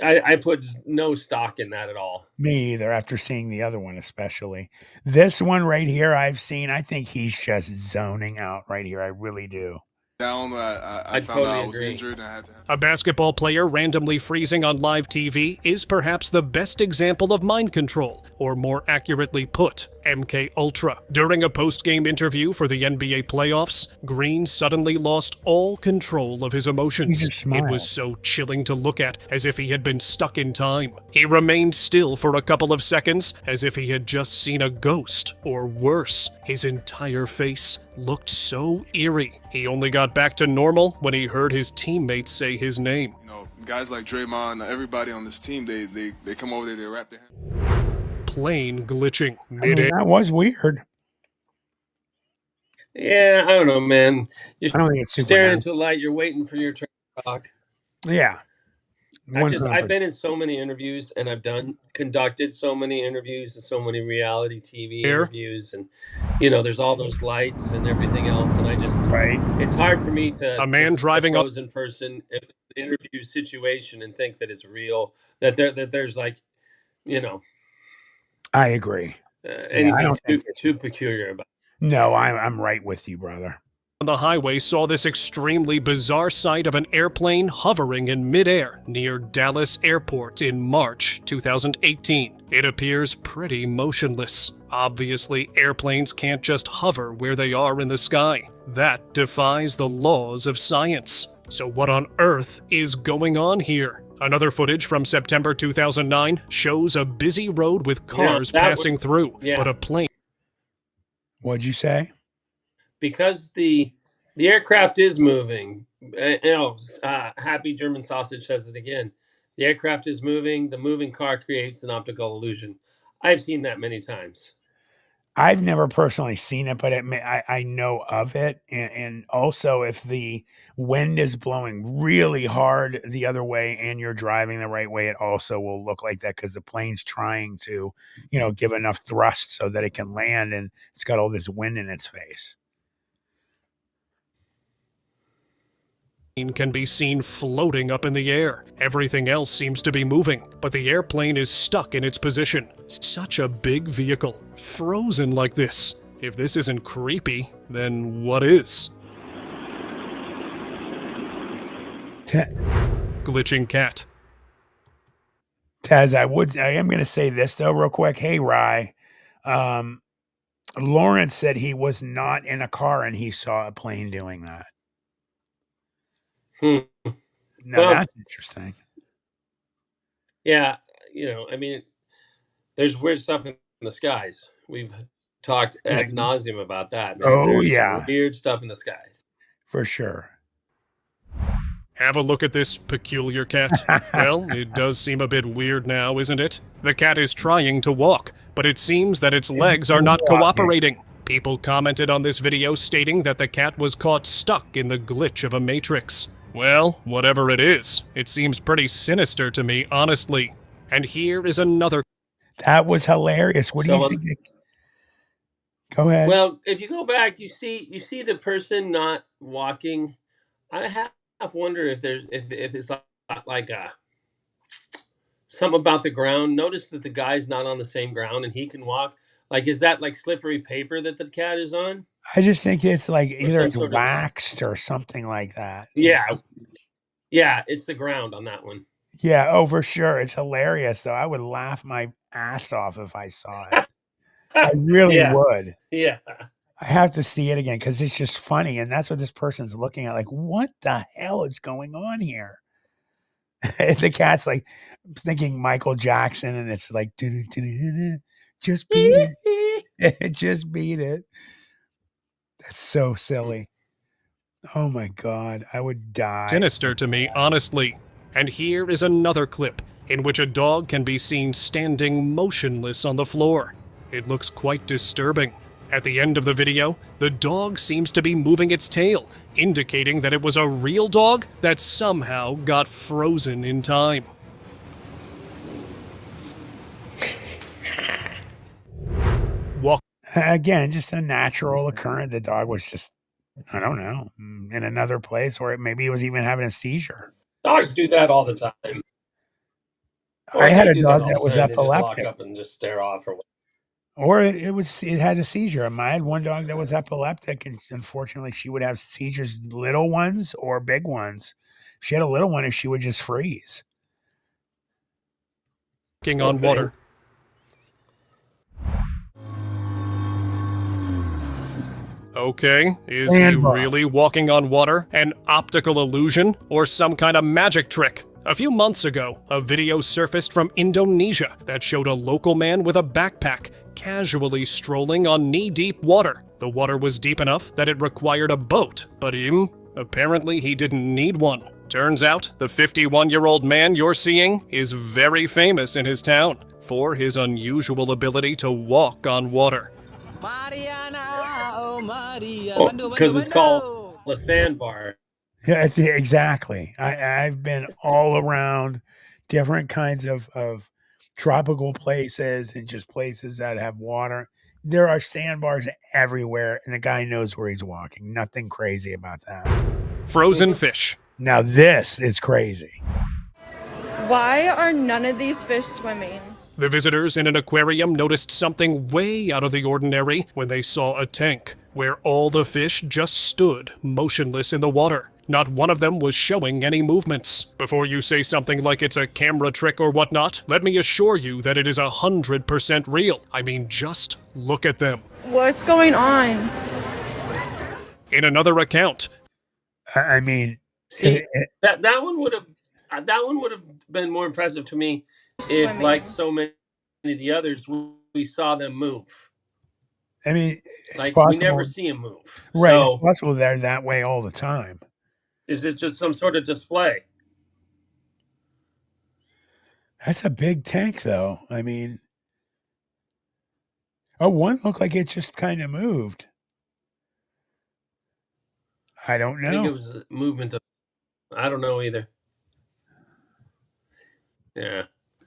I put no stock in that at all. Me either. After seeing the other one, especially this one right here, I've seen. I think he's just zoning out right here. I really do. Down, I found totally out I was agree. injured and I had to. a basketball player randomly freezing on live TV is perhaps the best example of mind control, or more accurately put, MK Ultra. During a post-game interview for the NBA playoffs, Green suddenly lost all control of his emotions. He just smiled. It was so chilling to look at, as if he had been stuck in time. He remained still for a couple of seconds, as if he had just seen a ghost, or worse. His entire face looked so eerie. He only got back to normal when he heard his teammates say his name. You know, guys like Draymond, everybody on this team, they come over there, they wrap their hands. Plane glitching I mean, mid-air. that was weird. Yeah, I don't know, man. You're I don't think it's super. staring into a light. You're waiting for your turn to talk. Yeah. I've been in so many interviews, and I've conducted so many interviews and so many reality TV interviews, and there's all those lights and everything else, and it's hard for me to A man driving up in person interview situation and think that it's real, that there's like, I agree. Anything too peculiar about it. No, I'm right with you, brother. On the highway saw this extremely bizarre sight of an airplane hovering in midair near Dallas Airport in March 2018. It appears pretty motionless. Obviously, airplanes can't just hover where they are in the sky. That defies the laws of science. So what on earth is going on here? Another footage from September 2009 shows a busy road with cars passing through, but a plane. What'd you say? Because the aircraft is moving. Happy German Sausage says it again. The aircraft is moving. The moving car creates an optical illusion. I've seen that many times. I've never personally seen it, but I know of it. And also, if the wind is blowing really hard the other way and you're driving the right way, it also will look like that because the plane's trying to, give enough thrust so that it can land, and it's got all this wind in its face. Can be seen floating up in the air. Everything else seems to be moving, but the airplane is stuck in its position. Such a big vehicle, frozen like this. If this isn't creepy, then what is? Glitching cat. Taz, I am going to say this though real quick. Hey, Rye. Lawrence said he was not in a car and he saw a plane doing that. Now that's interesting. Yeah, there's weird stuff in the skies. We've talked ad nauseum about that. Man. Oh, there's yeah. Weird stuff in the skies. For sure. Have a look at this peculiar cat. Well, it does seem a bit weird now, isn't it? The cat is trying to walk, but it seems that its legs are not cooperating. People commented on this video stating that the cat was caught stuck in the glitch of a matrix. Well, whatever it is, it seems pretty sinister to me, honestly. And here is another. That was hilarious. What do you think? Go ahead. Well, if you go back, you see the person not walking. I half wonder if it's like something about the ground. Notice that the guy's not on the same ground and he can walk. Like, is that like slippery paper that the cat is on? I just think it's like either it's waxed or something like that. Yeah. Yeah, it's the ground on that one. Yeah, oh, for sure. It's hilarious, though. I would laugh my ass off if I saw it. I really would. Yeah. I have to see it again because it's just funny. And that's what this person's looking at. Like, what the hell is going on here? The cat's like thinking Michael Jackson, and it's like, just beat it. Just beat it. That's so silly. Oh my God, I would die. Sinister to me, honestly. And here is another clip in which a dog can be seen standing motionless on the floor. It looks quite disturbing. At the end of the video, the dog seems to be moving its tail, indicating that it was a real dog that somehow got frozen in time. Again, just a natural occurrence. The dog was just, I don't know, in another place, or maybe he was even having a seizure. Dogs do that all the time. I had a dog that was epileptic. They just lock up and just stare off, or it had a seizure. I had one dog that was epileptic, and unfortunately, she would have seizures, little ones or big ones. If she had a little one, and she would just freeze. Walking on water. Okay, is he really walking on water? An optical illusion? Or some kind of magic trick? A few months ago, a video surfaced from Indonesia that showed a local man with a backpack casually strolling on knee-deep water. The water was deep enough that it required a boat, but apparently he didn't need one. Turns out, the 51-year-old man you're seeing is very famous in his town for his unusual ability to walk on water. because it's called a sandbar. Yeah, exactly. I've been all around different kinds of tropical places and just places that have water. There are sandbars everywhere, and the guy knows where he's walking. Nothing crazy about that. Frozen fish. Now this is crazy. Why are none of these fish swimming? The visitors in an aquarium noticed something way out of the ordinary when they saw a tank where all the fish just stood motionless in the water. Not one of them was showing any movements. Before you say something like it's a camera trick or whatnot, let me assure you that it is 100% real. I mean, just look at them. What's going on? In another account, I mean, that one would have been more impressive to me if, like so many of the others, we saw them move. I mean, like possible. We never see them move. Right, So, it's possible they're that way all the time. Is it just some sort of display? That's a big tank, though. I mean, one looked like it just kind of moved. I don't know. I think it was a movement of. I don't know either. Yeah.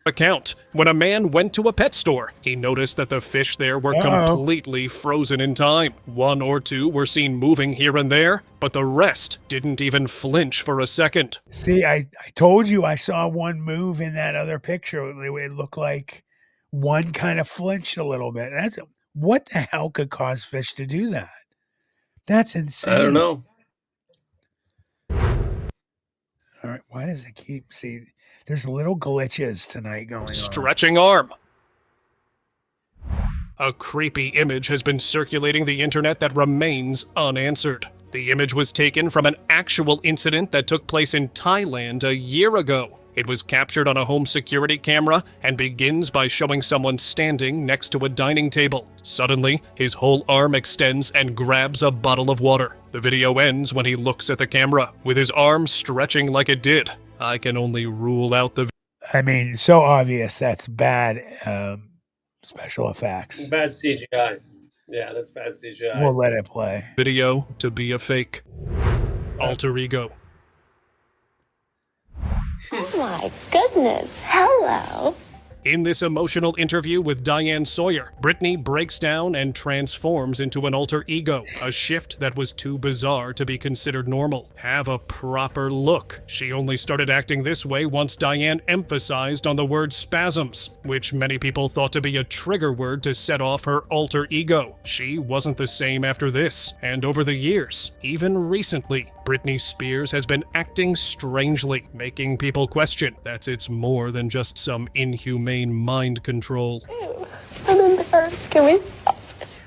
Account. When a man went to a pet store, he noticed that the fish there were completely frozen in time. One or two were seen moving here and there, but the rest didn't even flinch for a second. See, I told you I saw one move in that other picture. It looked like one kind of flinched a little bit. What the hell could cause fish to do that? That's insane. I don't know. All right, why does it keep... See, there's little glitches tonight going on. Stretching arm. A creepy image has been circulating the internet that remains unanswered. The image was taken from an actual incident that took place in Thailand a year ago. It was captured on a home security camera and begins by showing someone standing next to a dining table. Suddenly, his whole arm extends and grabs a bottle of water. The video ends when he looks at the camera, with his arm stretching like it did. I can only rule out the... I mean, so obvious that's bad special effects. Bad CGI. Yeah, that's bad CGI. We'll let it play. Video to be a fake. Alter ego. Oh my goodness, hello. In this emotional interview with Diane Sawyer, Brittany breaks down and transforms into an alter ego, a shift that was too bizarre to be considered normal. Have a proper look. She only started acting this way once Diane emphasized on the word spasms, which many people thought to be a trigger word to set off her alter ego. She wasn't the same after this, and over the years, even recently, Britney Spears has been acting strangely, making people question that it's more than just some inhumane mind control. Ew, I'm embarrassed. Can we stop this?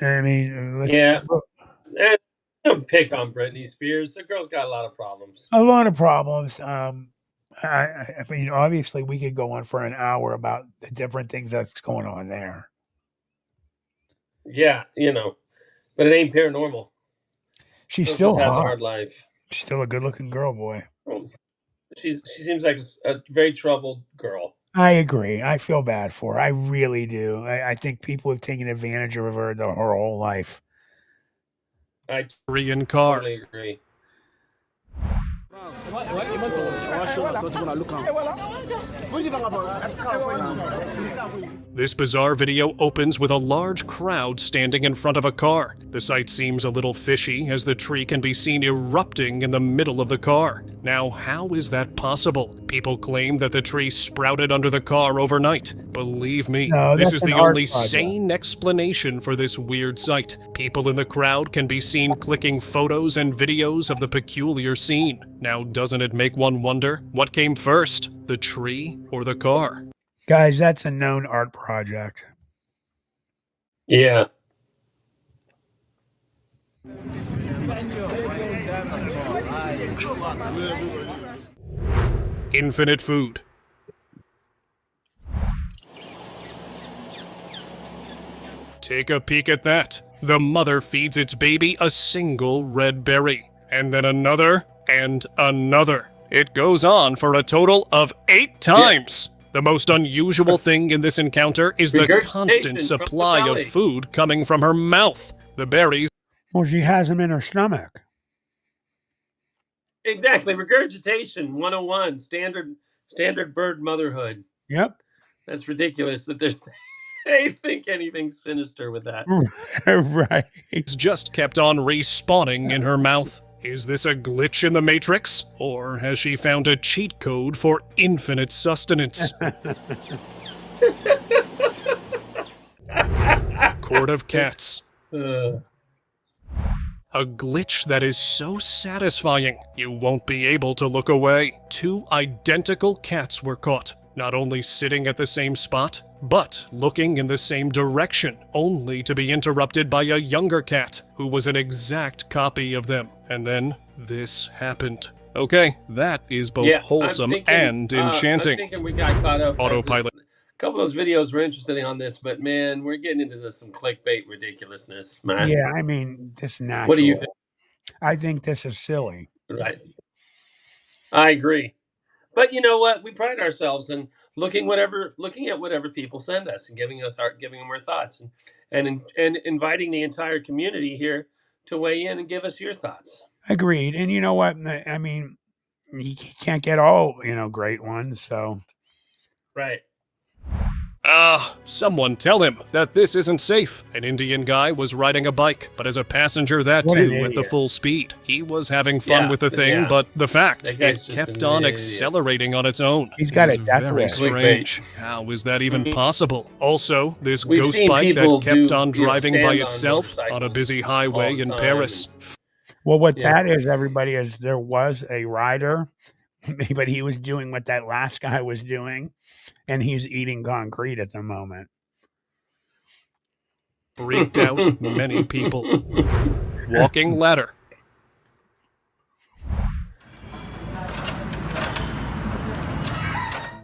I mean, yeah. pick on Britney Spears. The girl's got a lot of problems. A lot of problems. I mean, obviously, we could go on for an hour about the different things that's going on there. Yeah, but it ain't paranormal. She's She still just has a hot. hard life. She's still a good-looking girl, boy. She seems like a very troubled girl. I agree. I feel bad for her. I really do. I think people have taken advantage of her her whole life. I Korean car. totally agree. This bizarre video opens with a large crowd standing in front of a car. The sight seems a little fishy as the tree can be seen erupting in the middle of the car. Now, how is that possible? People claim that the tree sprouted under the car overnight. Believe me, No, this that's is an the art only project. sane explanation for this weird sight. People in the crowd can be seen clicking photos and videos of the peculiar scene. Now, doesn't it make one wonder what came first, the tree or the car? Guys, that's a known art project. Yeah. Infinite food. Take a peek at that. The mother feeds its baby a single red berry, and then another and another. It goes on for a total of 8 times. The most unusual thing in this encounter is the Regurgitation constant from the supply of belly. food coming from her mouth. The berries Well, she has them in her stomach. Exactly. Regurgitation 101. Standard bird motherhood. Yep. That's ridiculous that they think anything sinister with that. Right. just kept on respawning in her mouth. Is this a glitch in the Matrix? Or has she found a cheat code for infinite sustenance? Court of Cats. A glitch that is so satisfying, you won't be able to look away. 2 identical cats were caught, not only sitting at the same spot, but looking in the same direction, only to be interrupted by a younger cat, who was an exact copy of them. And then, this happened. Okay, that is both wholesome and enchanting. I'm thinking we got caught up. Autopilot. A couple of those videos were interesting on this, but man, we're getting into some clickbait ridiculousness, man. Yeah, I mean, this is natural. What do you think? I think this is silly. Right. I agree. But you know what? We pride ourselves in looking at whatever people send us and giving them our thoughts and inviting the entire community here to weigh in and give us your thoughts. Agreed. And you know what? I mean, you can't get all, great ones. So, Right. Someone tell him that this isn't safe. An Indian guy was riding a bike, but as a passenger that What an too at the idiot. full speed. He was having fun with the thing, but the fact, That it guy's just kept an on idiot. accelerating on its own. He's got is a death very wish. strange. How is that even possible? Also, this We've ghost seen bike that people kept on driving by stand on itself on a motorcycles busy all highway the in time Paris. well, what Yeah. that is, everybody, is there was a rider, but he was doing what that last guy was doing, and he's eating concrete at the moment. Freaked out many people. Walking ladder.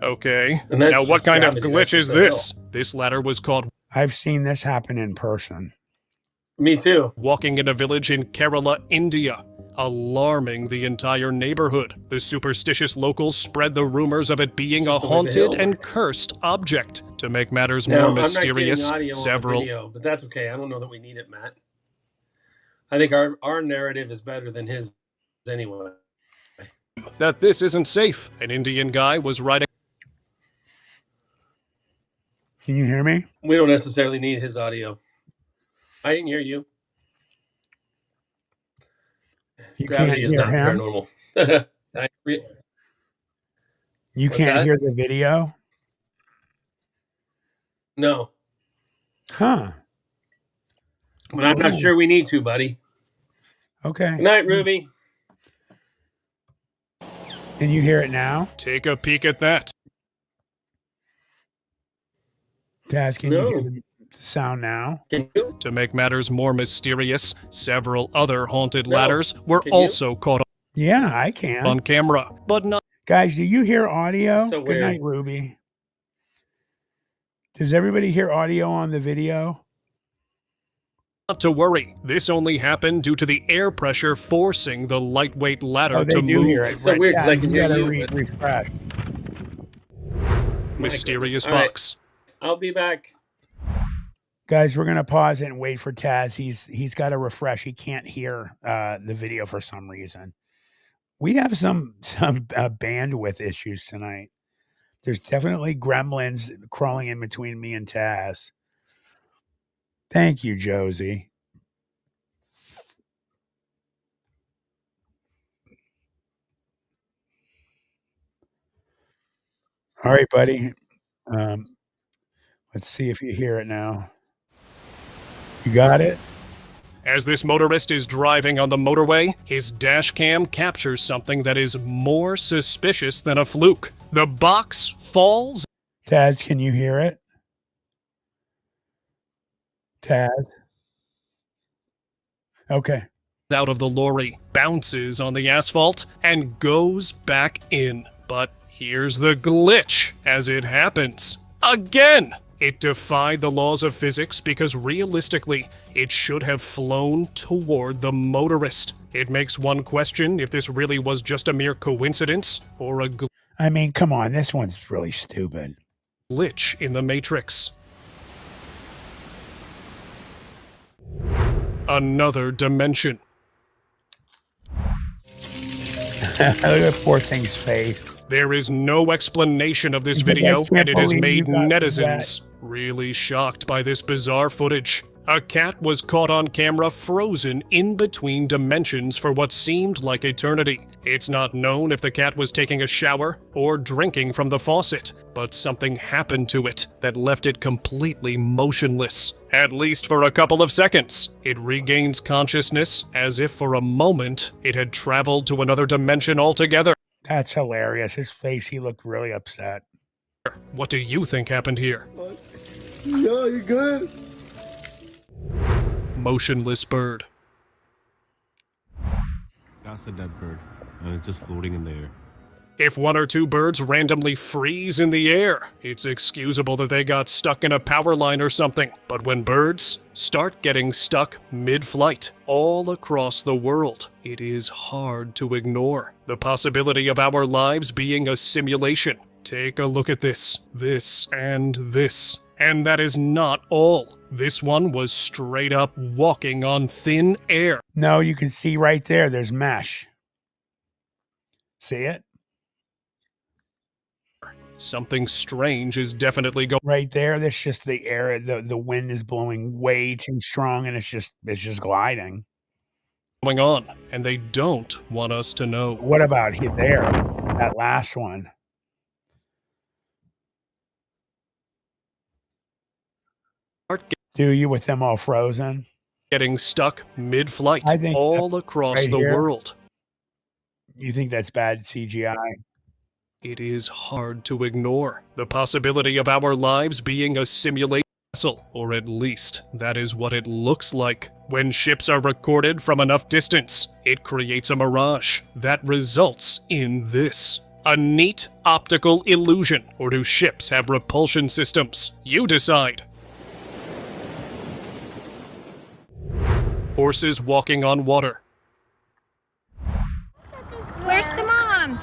Okay, And that's now what just kind of gravity, glitch that's is just the this? This ladder was caught I've seen this happen in person. Me too. walking in a village in Kerala, India, alarming the entire neighborhood. The superstitious locals spread the rumors of it being a Just the way the haunted hill and works. cursed object. To make matters Now, more I'm mysterious, not getting audio several on the video, but that's okay. I don't know that we need it, Matt. I think our narrative is better than his anyway. that this isn't safe. An Indian guy was riding Can you hear me? We don't necessarily need his audio. I didn't hear you. You Gravity can't is hear not him? paranormal. I agree. You What's can't that? hear the video? No, Huh. but I'm not Ooh. sure we need to, buddy. Okay. Good night, Ruby. Can you hear it now? Take a peek at that. Taz, can No. you hear Sound now? Can you? To make matters more mysterious, several other haunted No. ladders were Can you? also caught Yeah, I can. on camera, but not Guys, do you hear audio? So Good weird. night, Ruby. Does everybody hear audio on the video? to worry. This only happened due to the air pressure forcing the lightweight ladder Oh, to they do hear move. it. So weird, 'cause I can hear gotta you, but- refresh. Mysterious All right. box. I'll be back. Guys, we're gonna pause it and wait for Taz. He's got to refresh. He can't hear the video for some reason. We have some bandwidth issues tonight. There's definitely gremlins crawling in between me and Taz. Thank you, Josie. All right, buddy. Let's see if you hear it now. You got it? As this motorist is driving on the motorway, his dash cam captures something that is more suspicious than a fluke. The box falls. Taz, can you hear it? Taz? Okay. Out of the lorry, bounces on the asphalt, and goes back in. But here's the glitch as it happens. Again! It defied the laws of physics because realistically, it should have flown toward the motorist. It makes one question if this really was just a mere coincidence or a I mean, come on, this one's really stupid. Glitch in the Matrix. Another dimension. Look at the poor thing's face. There is no explanation of this Because I video, can't and it has believe made you got netizens really shocked by this bizarre footage. A cat was caught on camera frozen in between dimensions for what seemed like eternity. It's not known if the cat was taking a shower or drinking from the faucet, but something happened to it that left it completely motionless, at least for a couple of seconds. It regains consciousness as if for a moment it had traveled to another dimension altogether. That's hilarious. His face, he looked really upset. What do you think happened here? Yo, you good? Motionless bird. That's a dead bird, and it's just floating in the air. If one or two birds randomly freeze in the air, it's excusable that they got stuck in a power line or something. But when birds start getting stuck mid-flight all across the world, it is hard to ignore the possibility of our lives being a simulation. Take a look at this, and this. And that is not all. This one was straight up walking on thin air. No, you can see right there, there's mesh. See it? Something strange is definitely going right there. That's just the air. The wind is blowing way too strong, and it's just gliding. on, and they don't want us to know. What about there? That last one. Do you with them all frozen? Getting stuck mid-flight all across right the here. world. You think that's bad CGI? It is hard to ignore the possibility of our lives being a simulation vessel, or at least that is what it looks like. When ships are recorded from enough distance, it creates a mirage that results in this. A neat optical illusion, or do ships have repulsion systems? You decide. Horses walking on water. Where's the moms?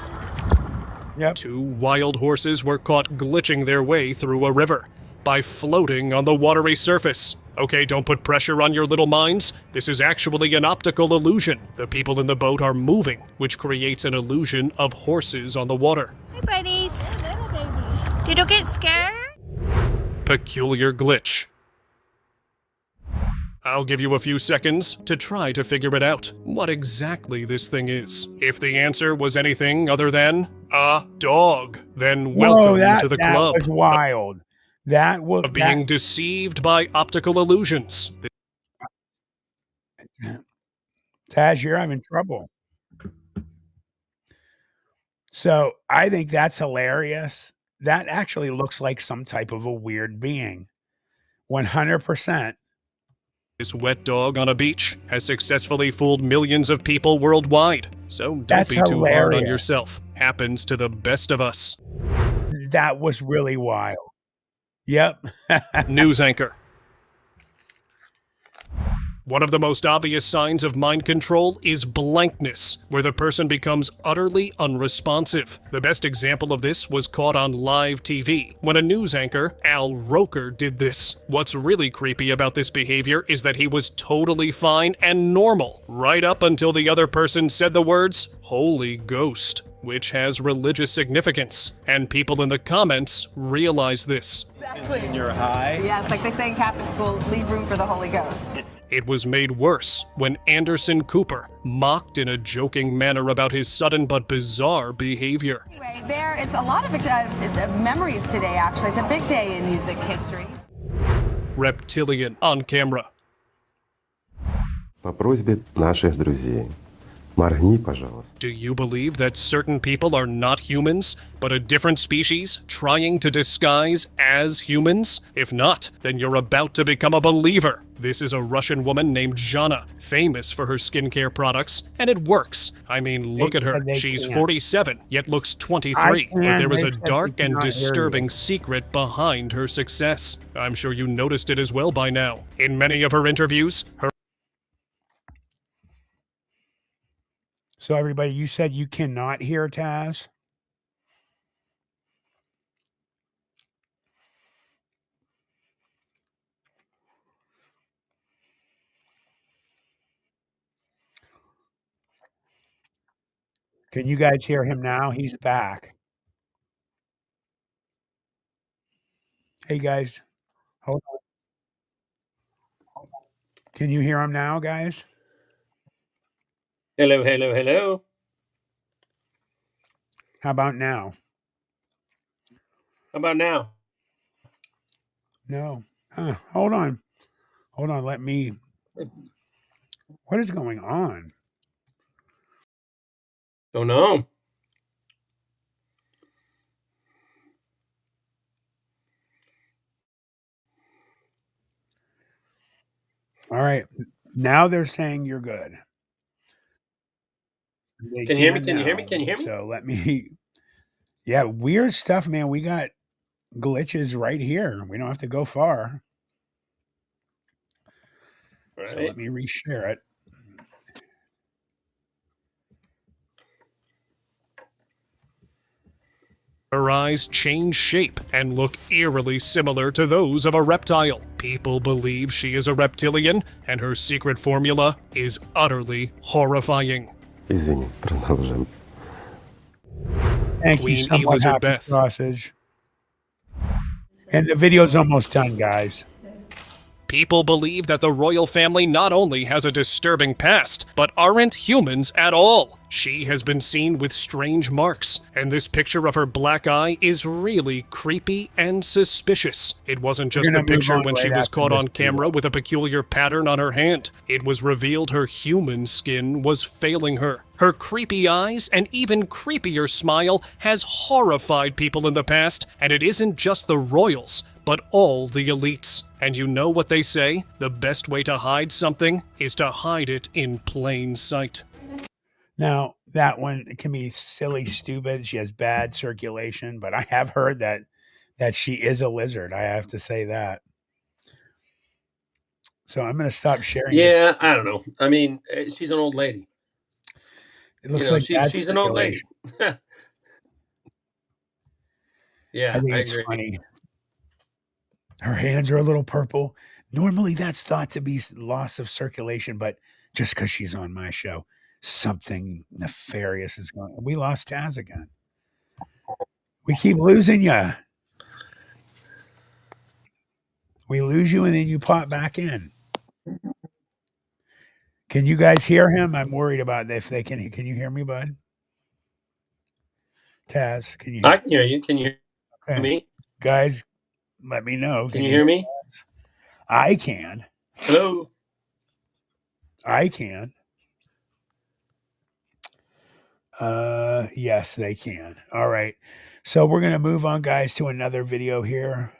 Yep. Two wild horses were caught glitching their way through a river by floating on the watery surface. Okay, don't put pressure on your little minds. This is actually an optical illusion. The people in the boat are moving, which creates an illusion of horses on the water. Hi, buddies. Hey, baby. Did you get scared? Peculiar glitch. I'll give you a few seconds to try to figure it out, what exactly this thing is. If the answer was anything other than a dog, then welcome to the club. That was wild. That was of being deceived by optical illusions. Taz, you're having trouble. So I think that's hilarious. That actually looks like some type of a weird being. 100%. This wet dog on a beach has successfully fooled millions of people worldwide. So don't That's be too hard on hilarious. yourself. Happens to the best of us. That was really wild. Yep. News anchor. One of the most obvious signs of mind control is blankness, where the person becomes utterly unresponsive. The best example of this was caught on live TV, when a news anchor, Al Roker, did this. What's really creepy about this behavior is that he was totally fine and normal, right up until the other person said the words, "Holy Ghost," which has religious significance, and people in the comments realize this. Exactly. You're high? Yes, like they say in Catholic school, leave room for the Holy Ghost. It was made worse when Anderson Cooper mocked in a joking manner about his sudden but bizarre behavior. Anyway, there is a lot of memories today, actually. It's a big day in music history. Reptilian on camera. По просьбе наших друзей. Моргни, пожалуйста. Do you believe that certain people are not humans, but a different species trying to disguise as humans? If not, then you're about to become a believer. This is a Russian woman named Zhana, famous for her skincare products, and it works. I mean, look at her. She's 47, yet looks 23, but there is a dark and disturbing secret behind her success. I'm sure you noticed it as well by now. In many of her interviews, her So everybody, you said you cannot hear Taz? Can you guys hear him now? He's back. Hey guys, hold on. Can you hear him now, guys? Hello, hello, hello. How about now? How about now? No. Huh. Hold on. Hold on. Let me. What is going on? Don't know. All right. Now they're saying you're good. They Can you hear me? can Can you hear now. me? Can you hear me? So let me. Yeah, weird stuff, man. We got glitches right here. We don't have to go far. Right. So let me reshare it. Her eyes change shape and look eerily similar to those of a reptile. People believe she is a reptilian, and her secret formula is utterly horrifying. Извини, продолжим. Thank you Queen so much, Elizabeth Happy Beth. Sausage. And the video's almost done, guys. People believe that the royal family not only has a disturbing past, but aren't humans at all. She has been seen with strange marks, and this picture of her black eye is really creepy and suspicious. It wasn't just the picture when she was caught on camera with a peculiar pattern on her hand. It was revealed her human skin was failing her. Her creepy eyes and even creepier smile has horrified people in the past, and it isn't just the royals, but all the elites. And you know what they say? The best way to hide something is to hide it in plain sight. Now, that one can be silly, stupid. She has bad circulation, but I have heard that she is a lizard. I have to say that. So I'm going to stop sharing. Yeah, this. I don't know. I mean, she's an old lady. It looks like she's an old lady. Yeah, I think it's agree. funny. Her hands are a little purple. Normally, that's thought to be loss of circulation, but just because she's on my show, something nefarious is going on. We lost Taz again. We keep losing you. We lose you, and then you pop back in. Can you guys hear him? I'm worried about if they can. Can you hear me, bud? Taz, can you hear I can hear you. Can you hear me? Guys, let me know. Can you hear me? I can. Hello? I can. Yes, they can. All right. So we're going to move on, guys, to another video here.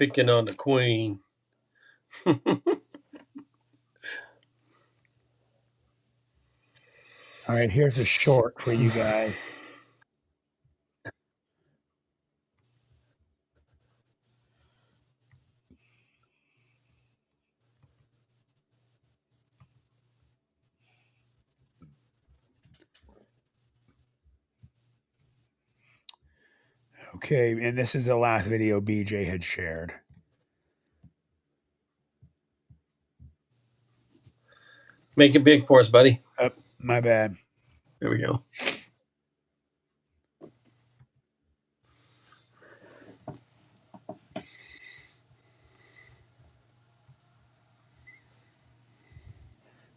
picking on the queen. All right, here's a short for you guys. Okay, and this is the last video BJ had shared. Make it big for us, buddy. Oh, my bad. There we go.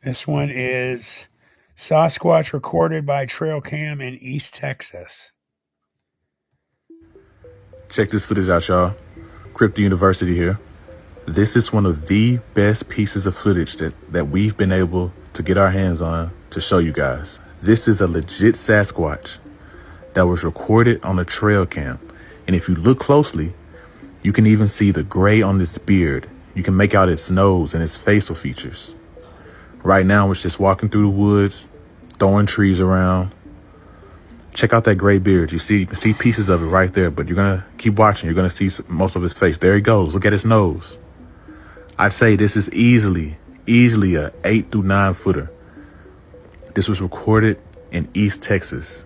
This one is Sasquatch recorded by trail cam in East Texas. Check this footage out, y'all. Crypto University here. This is one of the best pieces of footage that we've been able to get our hands on to show you guys. This is a legit Sasquatch that was recorded on a trail cam. And if you look closely, you can even see the gray on its beard. You can make out its nose and its facial features. Right now, it's just walking through the woods, throwing trees around. Check out that gray beard. You can see pieces of it right there, but you're going to keep watching. You're going to see most of his face. There he goes. Look at his nose. I'd say this is easily a 8 through 9 footer. This was recorded in East Texas.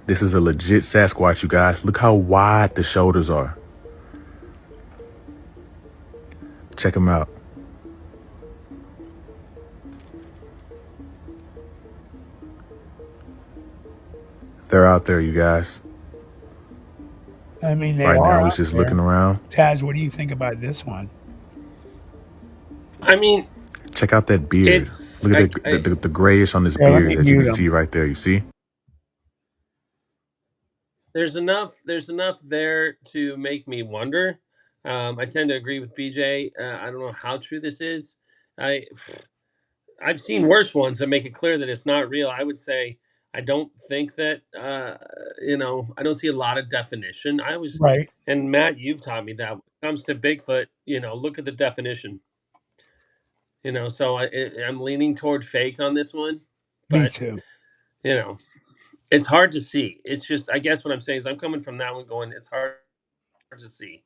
This is a legit Sasquatch, you guys. Look how wide the shoulders are. Check him out. They're out there, you guys. I mean, they right are now, he's just looking around. Taz, what do you think about this one? I mean, check out that beard. Look at the grayish on this beard that you can see right there. You see? There's enough there to make me wonder. I tend to agree with BJ. I don't know how true this is. I've seen worse ones that make it clear that it's not real. I would say I don't think that I don't see a lot of definition. Right. And Matt, you've taught me that when it comes to Bigfoot, look at the definition. So I'm leaning toward fake on this one. But, me too. It's hard to see. It's just, I guess what I'm saying is I'm coming from that one going, it's hard to see.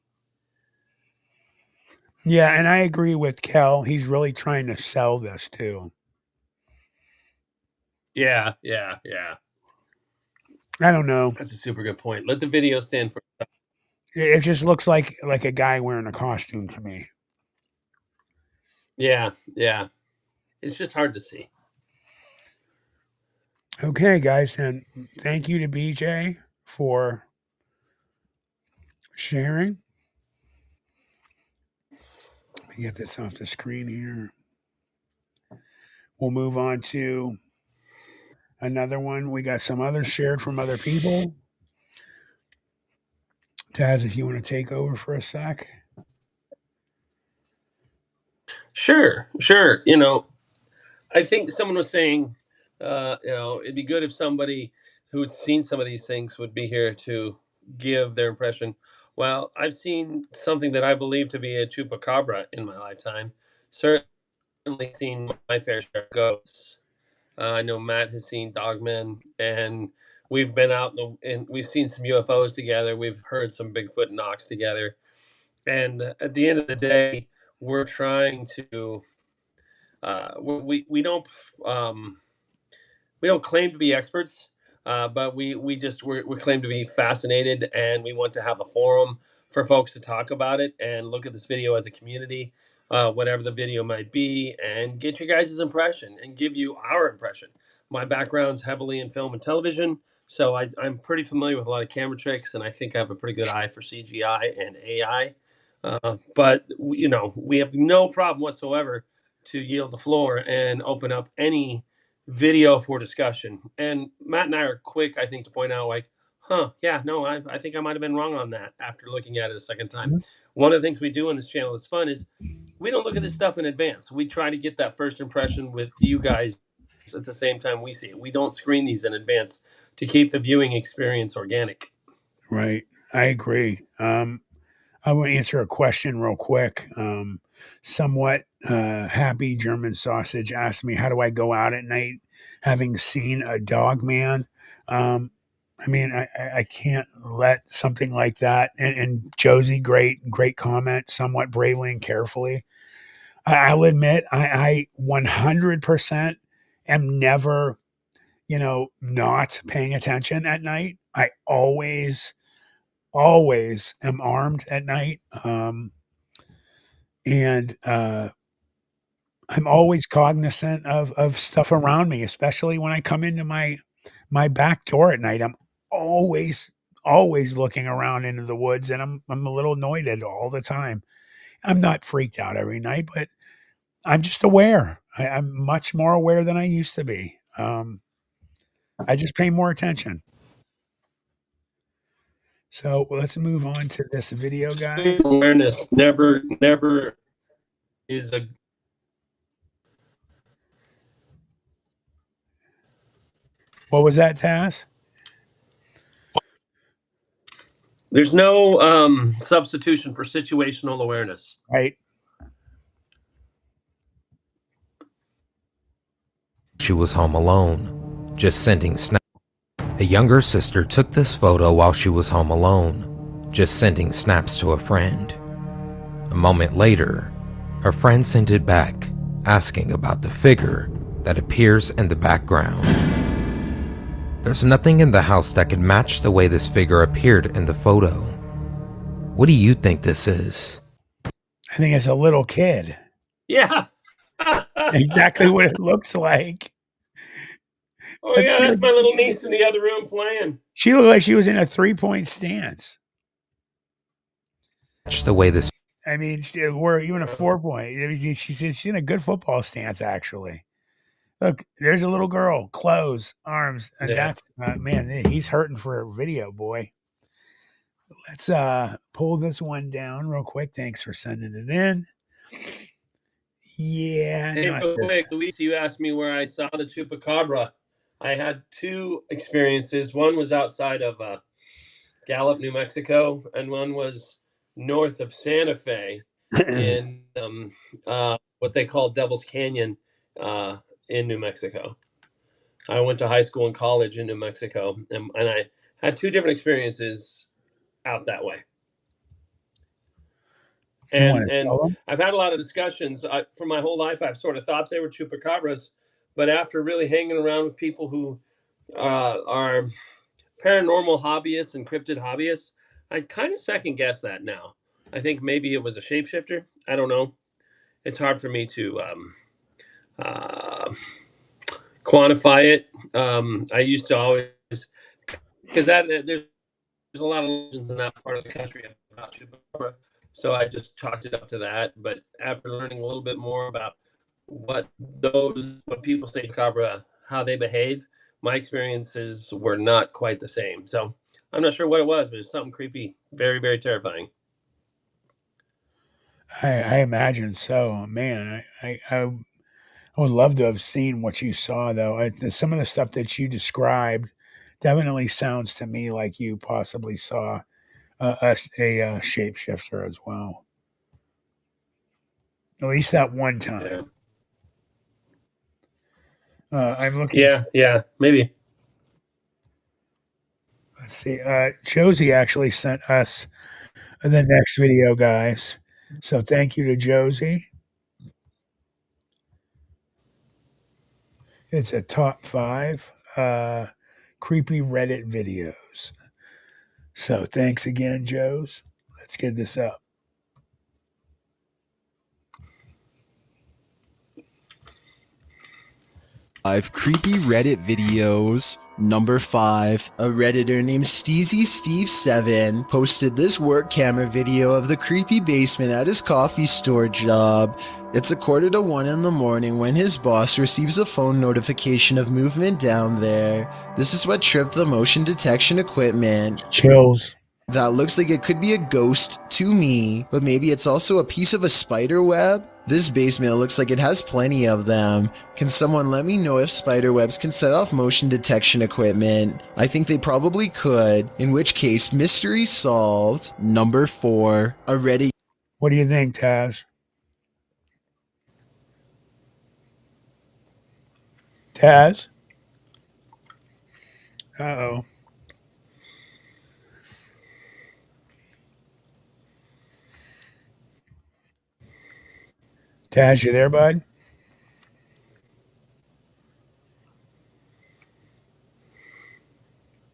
Yeah, and I agree with Kel. He's really trying to sell this too. Yeah. I don't know. That's a super good point. Let the video stand for itself. It just looks like a guy wearing a costume to me. Yeah. It's just hard to see. Okay, guys, and thank you to BJ for sharing. Let me get this off the screen here. We'll move on to another one. We got some others shared from other people. Taz, if you want to take over for a sec. Sure. I think someone was saying, it'd be good if somebody who'd seen some of these things would be here to give their impression. Well, I've seen something that I believe to be a chupacabra in my lifetime. Certainly seen my fair share of ghosts. I know Matt has seen dogmen, and we've been out and we've seen some UFOs together. We've heard some Bigfoot knocks together. And at the end of the day, we're trying to we don't claim to be experts, but we claim to be fascinated, and we want to have a forum for folks to talk about it and look at this video as a community, whatever the video might be, and get your guys' impression and give you our impression. My background's heavily in film and television, so I'm pretty familiar with a lot of camera tricks, and I think I have a pretty good eye for CGI and AI. But we have no problem whatsoever to yield the floor and open up any video for discussion. And Matt and I are quick, I think, to point out I think I might have been wrong on that after looking at it a second time. Mm-hmm. One of the things we do on this channel that's fun is we don't look at this stuff in advance. We try to get that first impression with you guys at the same time we see it. We don't screen these in advance to keep the viewing experience organic. Right. I agree. I want to answer a question real quick. Somewhat happy German sausage asked me, how do I go out at night having seen a dog man? I mean, I can't let something like that. And Josie, great comment, somewhat bravely and carefully. I'll admit, I 100% am never, not paying attention at night. I always am armed at night. And I'm always cognizant of stuff around me, especially when I come into my back door at night. I'm always looking around into the woods, and I'm a little annoyed at it all the time. I'm not freaked out every night, but I'm just aware. I'm much more aware than I used to be. I just pay more attention. So let's move on to this video, guys. Awareness never is a. What was that, Taz? There's no substitution for situational awareness. Right. She was home alone, just sending snaps. A younger sister took this photo while she was home alone, just sending snaps to a friend. A moment later, her friend sent it back, asking about the figure that appears in the background. There's nothing in the house that could match the way this figure appeared in the photo. What do you think this is? I think it's a little kid. Yeah. Exactly what it looks like. Oh, that's my little niece in the other room playing. She looked like she was in a 3-point stance. The way this. I mean, or even a 4-point. I mean, she's in a good football stance, actually. Look, there's a little girl, clothes, arms, and that's man. He's hurting for a video, boy. Let's pull this one down real quick. Thanks for sending it in. Yeah. Hey, real quick, Luis, you asked me where I saw the chupacabra. I had 2 experiences. One was outside of Gallup, New Mexico, and one was north of Santa Fe in what they call Devil's Canyon in New Mexico. I went to high school and college in New Mexico, and I had 2 different experiences out that way. And I've had a lot of discussions. For my whole life, I've sort of thought they were chupacabras, but after really hanging around with people who are paranormal hobbyists and cryptid hobbyists, I kind of second guess that now. I think maybe it was a shapeshifter. I don't know. It's hard for me to quantify it. I used to always, because there's a lot of legends in that part of the country about chupacabra, so I just chalked it up to that. But after learning a little bit more about what people say chupacabra, how they behave, my experiences were not quite the same. So I'm not sure what it was, but it's something creepy, very, very terrifying. I imagine so, man. I would love to have seen what you saw, though. Some of the stuff that you described definitely sounds to me like you possibly saw a shapeshifter as well. At least that one time. I'm looking. Yeah, maybe. Let's see. Josie actually sent us the next video, guys. So thank you to Josie. It's a top 5 creepy Reddit videos. So thanks again, Joes. Let's get this up. Creepy Reddit videos. Number 5, a Redditor named SteezySteve7 posted this work camera video of the creepy basement at his coffee store job. It's a 1:45 in the morning when his boss receives a phone notification of movement down there. This is what tripped the motion detection equipment. Chills. That looks like it could be a ghost to me, but maybe it's also a piece of a spider web. This basement looks like it has plenty of them. Can someone let me know if spiderwebs can set off motion detection equipment? I think they probably could, in which case, mystery solved. Number 4, a Reddit. What do you think, Taz? Taz? Uh-oh. Taz, you there, bud?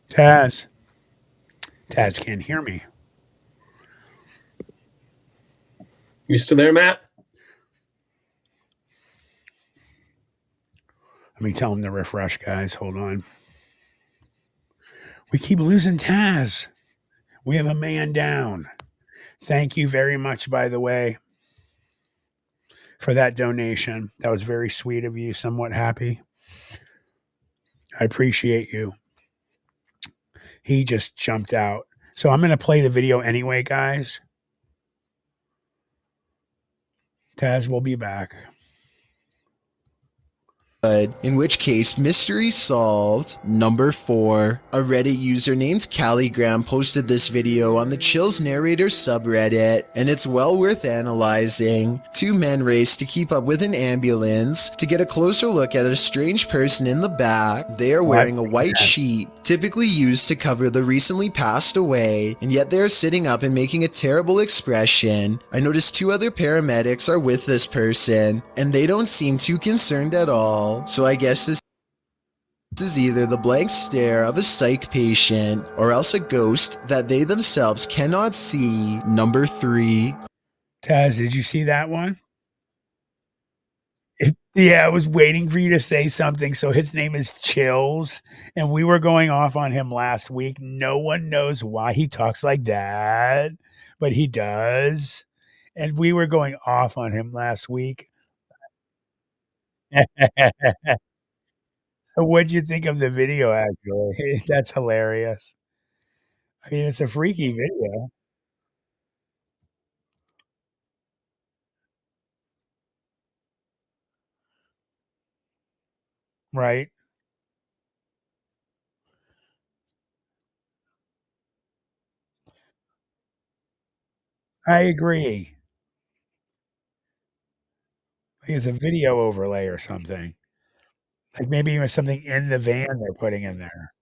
Taz. Taz can't hear me. You still there, Matt? Let me tell him to refresh, guys. Hold on. We keep losing Taz. We have a man down. Thank you very much, by the way, for that donation. That was very sweet of you. Somewhat happy. I appreciate you. He just jumped out. So I'm going to play the video anyway, guys. Taz will be back. In which case, mystery solved. Number 4, a Reddit user named Calligram posted this video on the Chills Narrator subreddit, and it's well worth analyzing. 2 men race to keep up with an ambulance to get a closer look at a strange person in the back. They are wearing a white sheet, typically used to cover the recently passed away, and yet they are sitting up and making a terrible expression. I noticed 2 other paramedics are with this person, and they don't seem too concerned at all. So I guess this is either the blank stare of a psych patient or else a ghost that they themselves cannot see. Number 3. Taz, did you see that one? Yeah, I was waiting for you to say something. So his name is Chills, and we were going off on him last week. No one knows why he talks like that, but he does. And we were going off on him last week. So what'd you think of the video, actually? That's hilarious. I mean, it's a freaky video. Right? I agree. I think it's a video overlay or something. Like maybe even something in the van they're putting in there.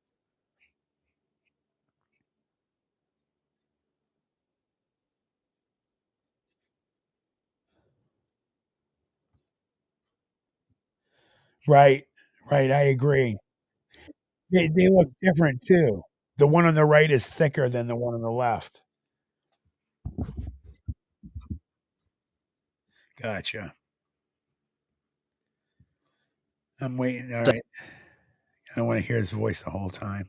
Right. Right, I agree. They look different too. The one on the right is thicker than the one on the left. Gotcha. I'm waiting. All right. I don't want to hear his voice the whole time.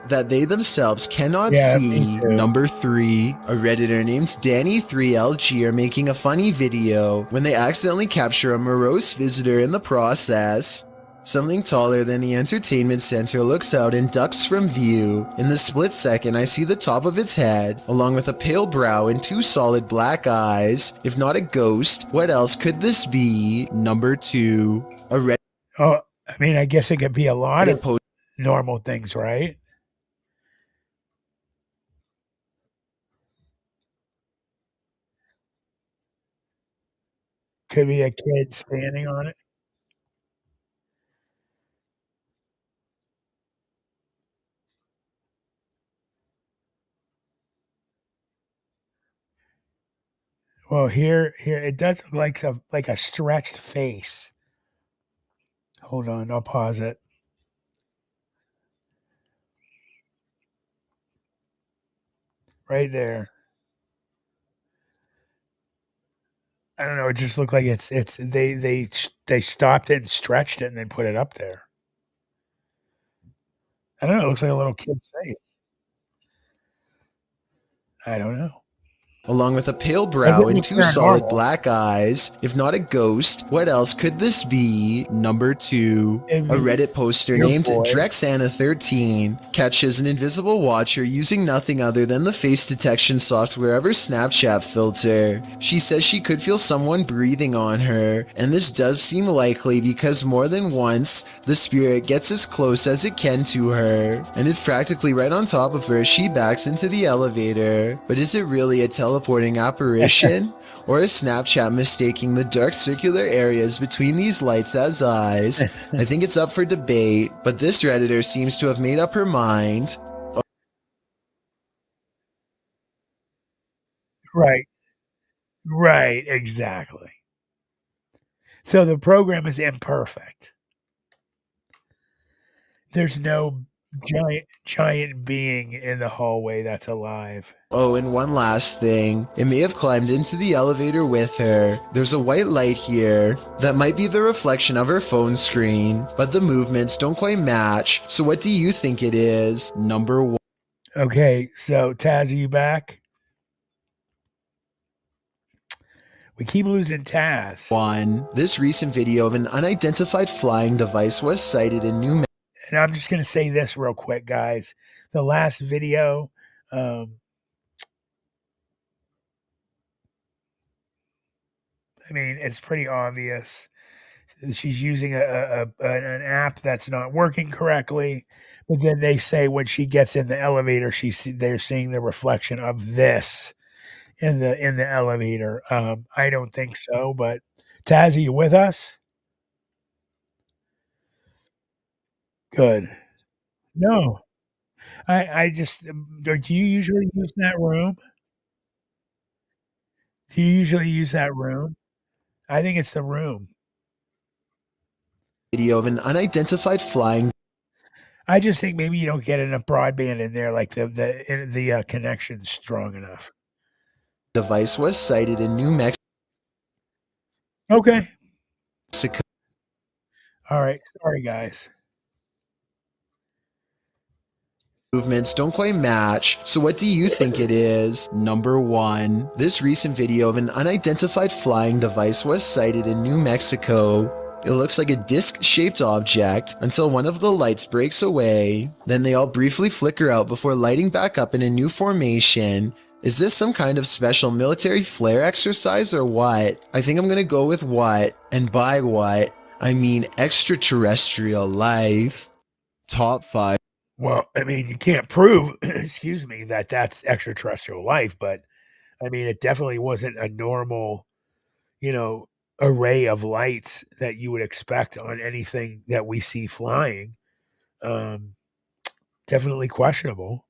That they themselves cannot Yeah, me see. too. Number 3, a Redditor named Danny3LG are making a funny video when they accidentally capture a morose visitor in the process. Something taller than the entertainment center looks out and ducks from view. In the split second, I see the top of its head, along with a pale brow and 2 solid black eyes. If not a ghost, what else could this be? Number 2, a Reddit. Oh, I mean, I guess it could be a lot of normal things, right? Could be a kid standing on it. Well, here it does look like a stretched face. Hold on, I'll pause it. Right there. I don't know. It just looked like it's they stopped it and stretched it and then put it up there. I don't know. It looks like a little kid's face. I don't know. along with a pale brow and two solid black eyes. If not a ghost, what else could this be? Number 2. A Reddit poster named Drexana13 catches an invisible watcher using nothing other than the face detection software of her Snapchat filter. She says she could feel someone breathing on her, and this does seem likely because more than once, the spirit gets as close as it can to her, and is practically right on top of her as she backs into the elevator. But is it really a teleporting apparition? Or is Snapchat mistaking the dark circular areas between these lights as eyes? I think it's up for debate, but this Redditor seems to have made up her mind. Right. Right, exactly. So the program is imperfect. There's no giant being in the hallway that's alive. Oh, and one last thing. It may have climbed into the elevator with her. There's a white light here that might be the reflection of her phone screen, but the movements don't quite match. So what do you think it is? Number 1. Okay, so Taz, are you back? We keep losing Taz. 1. This recent video of an unidentified flying device was sighted in New Mexico. And I'm just going to say this real quick, guys. The last video, I mean, it's pretty obvious. She's using an app that's not working correctly. But then they say when she gets in the elevator, they're seeing the reflection of this in the elevator. I don't think so. But Taz, are you with us? Good. No, I just. Do you usually use that room? Do you usually use that room? I think it's the room. Video of an unidentified flying. I just think maybe you don't get enough broadband in there, like the connection's strong enough. Device was sighted in New Mexico. Okay. All right. Sorry, guys. Movements don't quite match. So what do you think it is? Number 1. This recent video of an unidentified flying device was sighted in New Mexico. It looks like a disc-shaped object until one of the lights breaks away. Then they all briefly flicker out before lighting back up in a new formation. Is this some kind of special military flare exercise or what? I think I'm gonna go with what, and by what, I mean extraterrestrial life. Top 5. Well, I mean, you can't prove, excuse me, that that's extraterrestrial life, but I mean, it definitely wasn't a normal, array of lights that you would expect on anything that we see flying. Definitely questionable.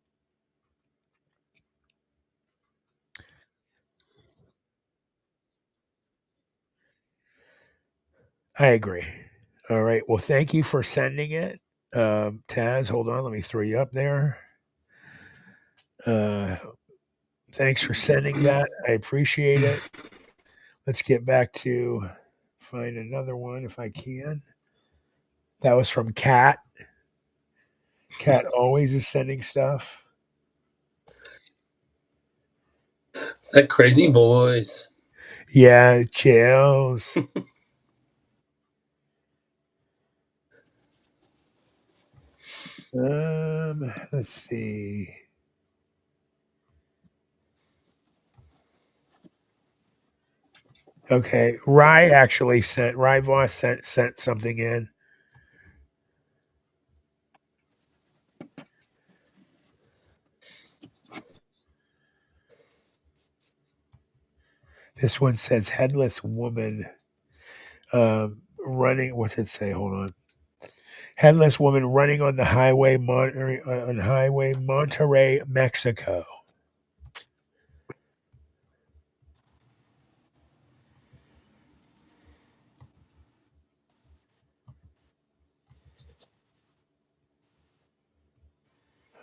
I agree. All right. Well, thank you for sending it. Taz, hold on. Let me throw you up there. Thanks for sending that. I appreciate it. Let's get back to find another one if I can. That was from Kat. Kat always is sending stuff. That crazy voice. Yeah, chills. Let's see. Okay, Rye Voss sent something in. This one says headless woman running. What's it say? Hold on. Headless woman running on the highway, Monterrey, Mexico.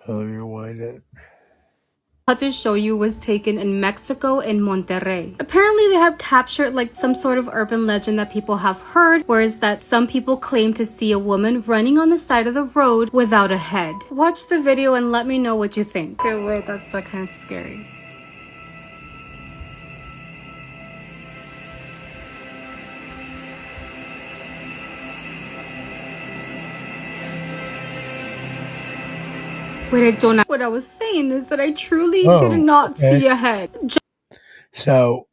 Let me rewind it. To show you was taken in Mexico in Monterrey. Apparently they have captured like some sort of urban legend that people have heard, whereas that some people claim to see a woman running on the side of the road without a head. Watch the video and let me know what you think. Okay, wait, that's kind of scary. Wait, I don't. What I was saying is that I truly did Oh, not okay. see a head. So,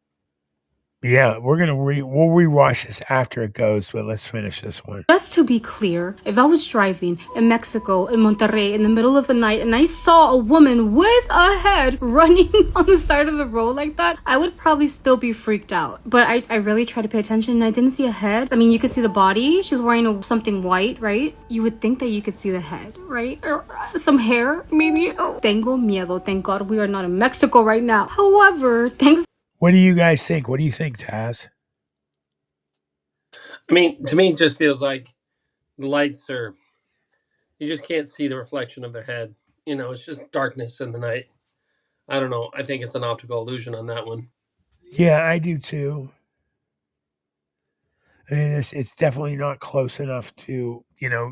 yeah, we'll rewatch this after it goes, but let's finish this one. Just to be clear, if I was driving in Mexico, in Monterrey, in the middle of the night, and I saw a woman with a head running on the side of the road like that, I would probably still be freaked out. But I really tried to pay attention, and I didn't see a head. I mean, you could see the body. She's wearing something white, right? You would think that you could see the head, right? Or some hair, maybe. Oh, tengo miedo. Thank God we are not in Mexico right now. However, thanks. What do you guys think? What do you think, Taz? I mean, to me, it just feels like the lights are, you just can't see the reflection of their head. You know, it's just darkness in the night. I don't know. I think it's an optical illusion on that one. Yeah, I do too. I mean, it's definitely not close enough to,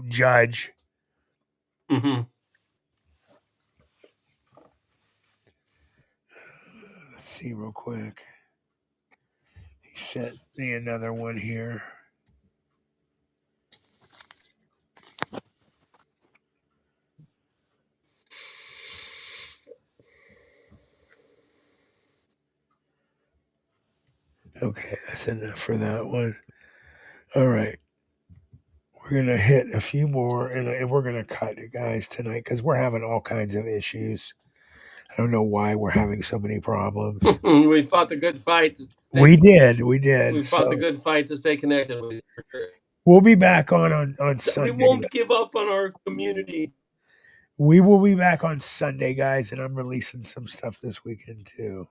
judge. Mm-hmm. Let's see real quick. He sent me another one here. Okay, that's enough for that one. All right. We're going to hit a few more, and we're going to cut it, guys, tonight, because we're having all kinds of issues. I don't know why we're having so many problems. We fought the good fight. We did. We fought the good fight to stay connected with you. For sure. We'll be back on Sunday. We won't give up on our community. We will be back on Sunday, guys, and I'm releasing some stuff this weekend, too.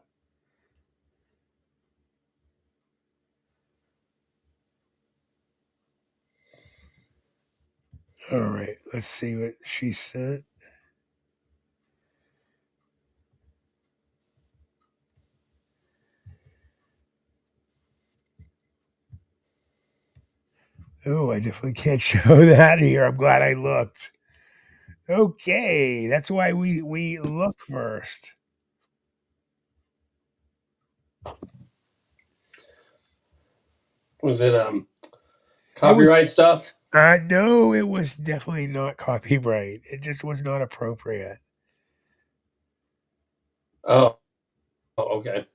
All right, let's see what she sent. Oh, I definitely can't show that here. I'm glad I looked. Okay, that's why we look first. Was it copyright stuff? No, it was definitely not copyright. It just was not appropriate. Oh, okay.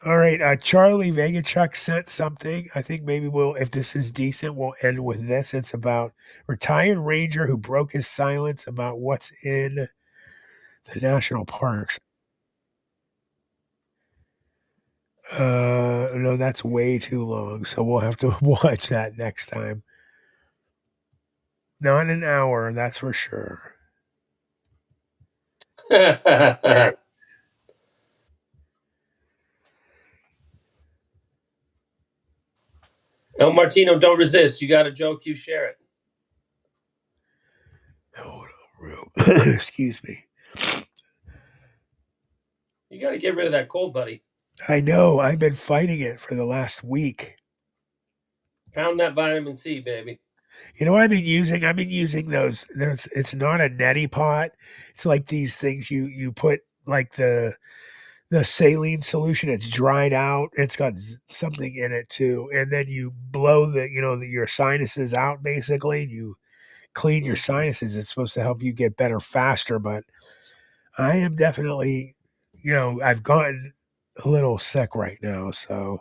All right, Charlie Vegachuk sent something. I think maybe if this is decent, we'll end with this. It's about retired ranger who broke his silence about what's in the national parks. No, that's way too long, so we'll have to watch that next time. Not an hour, that's for sure. All right. El Martino, don't resist. You got a joke, you share it. Hold on, excuse me. You got to get rid of that cold, buddy. I know. I've been fighting it for the last week. Pound that vitamin C, baby. You know what I've been using? I've been using those. It's not a neti pot. It's like these things you put like the saline solution. It's dried out. It's got something in it too, and then you blow your sinuses out. Basically, you clean your sinuses. It's supposed to help you get better faster. But I am definitely, I've gotten a little sick right now, so.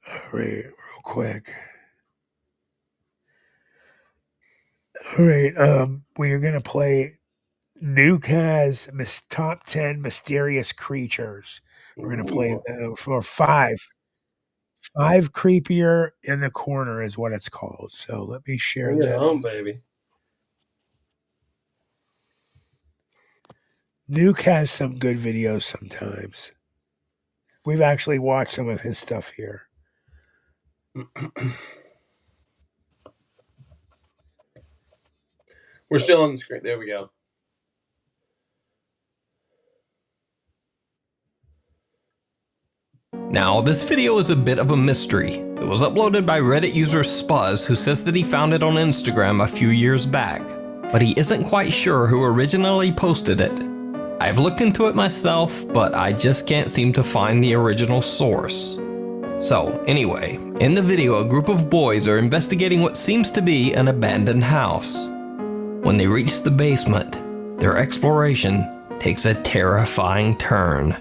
All right, real quick. All right, we are gonna play Nuka's top 10 mysterious creatures. We're gonna play for five creepier in the corner is what it's called. So let me share Bring it that. home, baby. Nuke has some good videos sometimes. We've actually watched some of his stuff here. We're still on the screen. There we go. Now, this video is a bit of a mystery. It was uploaded by Reddit user Spuzz, who says that he found it on Instagram a few years back, but he isn't quite sure who originally posted it. I've looked into it myself, but I just can't seem to find the original source. So, anyway, in the video, a group of boys are investigating what seems to be an abandoned house. When they reach the basement, their exploration takes a terrifying turn.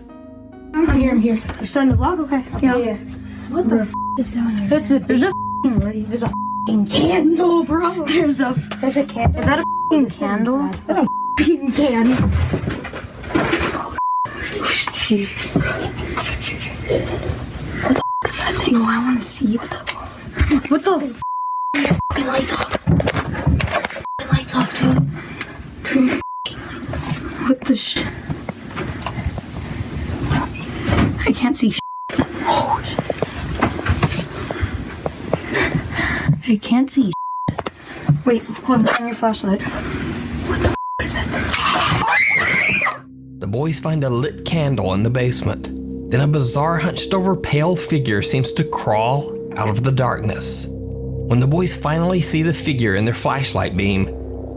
I'm here. You starting the vlog? Okay. Yeah. What the is down here? There's a candle, bro. There's a candle. Is that a candle? Is that a candle? What the is that thing? Oh, I want to see. What the fucking lights off. Lights off, dude. Turn your fucking lights off. What the shit? I can't see shit. Oh, shit. I can't see shit. Wait, hold on, turn your flashlight. What the is that? The boys find a lit candle in the basement. Then a bizarre hunched over pale figure seems to crawl out of the darkness. When the boys finally see the figure in their flashlight beam,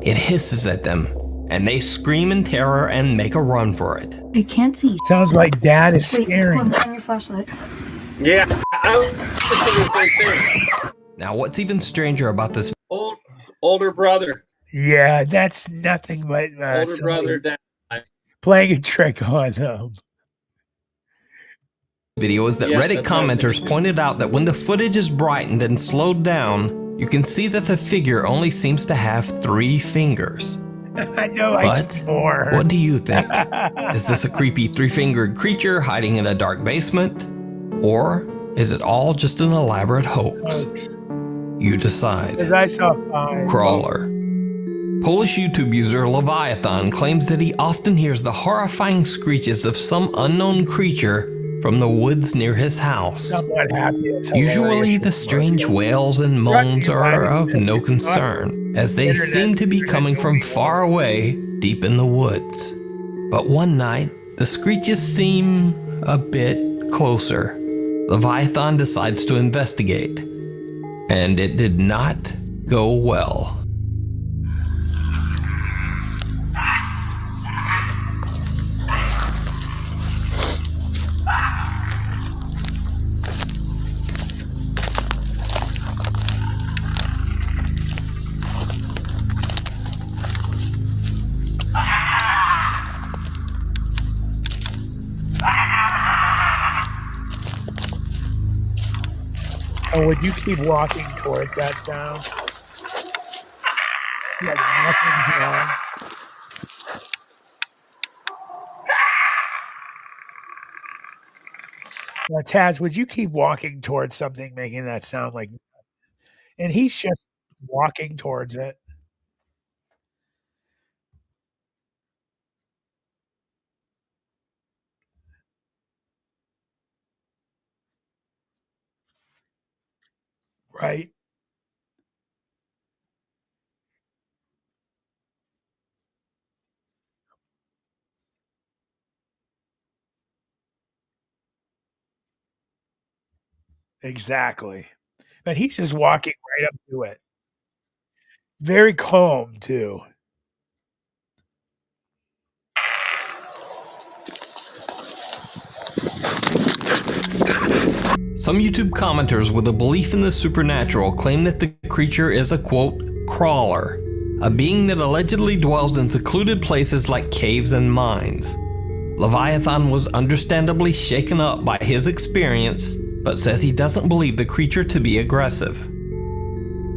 it hisses at them, and they scream in terror and make a run for it. I can't see. Sounds like Dad is Wait, scaring. hold on, turn your flashlight. Yeah, I was thinking the same thing. Now, what's even stranger about this Older brother. Yeah, that's nothing but Older brother died. playing a trick on them. video is that Reddit commenters pointed out that when the footage is brightened and slowed down, you can see that the figure only seems to have 3 fingers. I know, But what do you think? Is this a creepy 3-fingered creature hiding in a dark basement? Or is it all just an elaborate hoax? You decide. I saw 5. Crawler. Polish YouTube user Leviathan claims that he often hears the horrifying screeches of some unknown creature from the woods near his house. Usually the strange wails and moans are of no concern, as they seem to be coming from far away, deep in the woods. But one night, the screeches seem a bit closer. Leviathan decides to investigate, and it did not go well. Oh, would you keep walking towards that sound? Like nothing's wrong. Now, Taz, would you keep walking towards something making that sound like... And he's just walking towards it. Right. Exactly. But he's just walking right up to it. Very calm, too. Some YouTube commenters with a belief in the supernatural claim that the creature is a, quote, crawler, a being that allegedly dwells in secluded places like caves and mines. Leviathan was understandably shaken up by his experience, but says he doesn't believe the creature to be aggressive.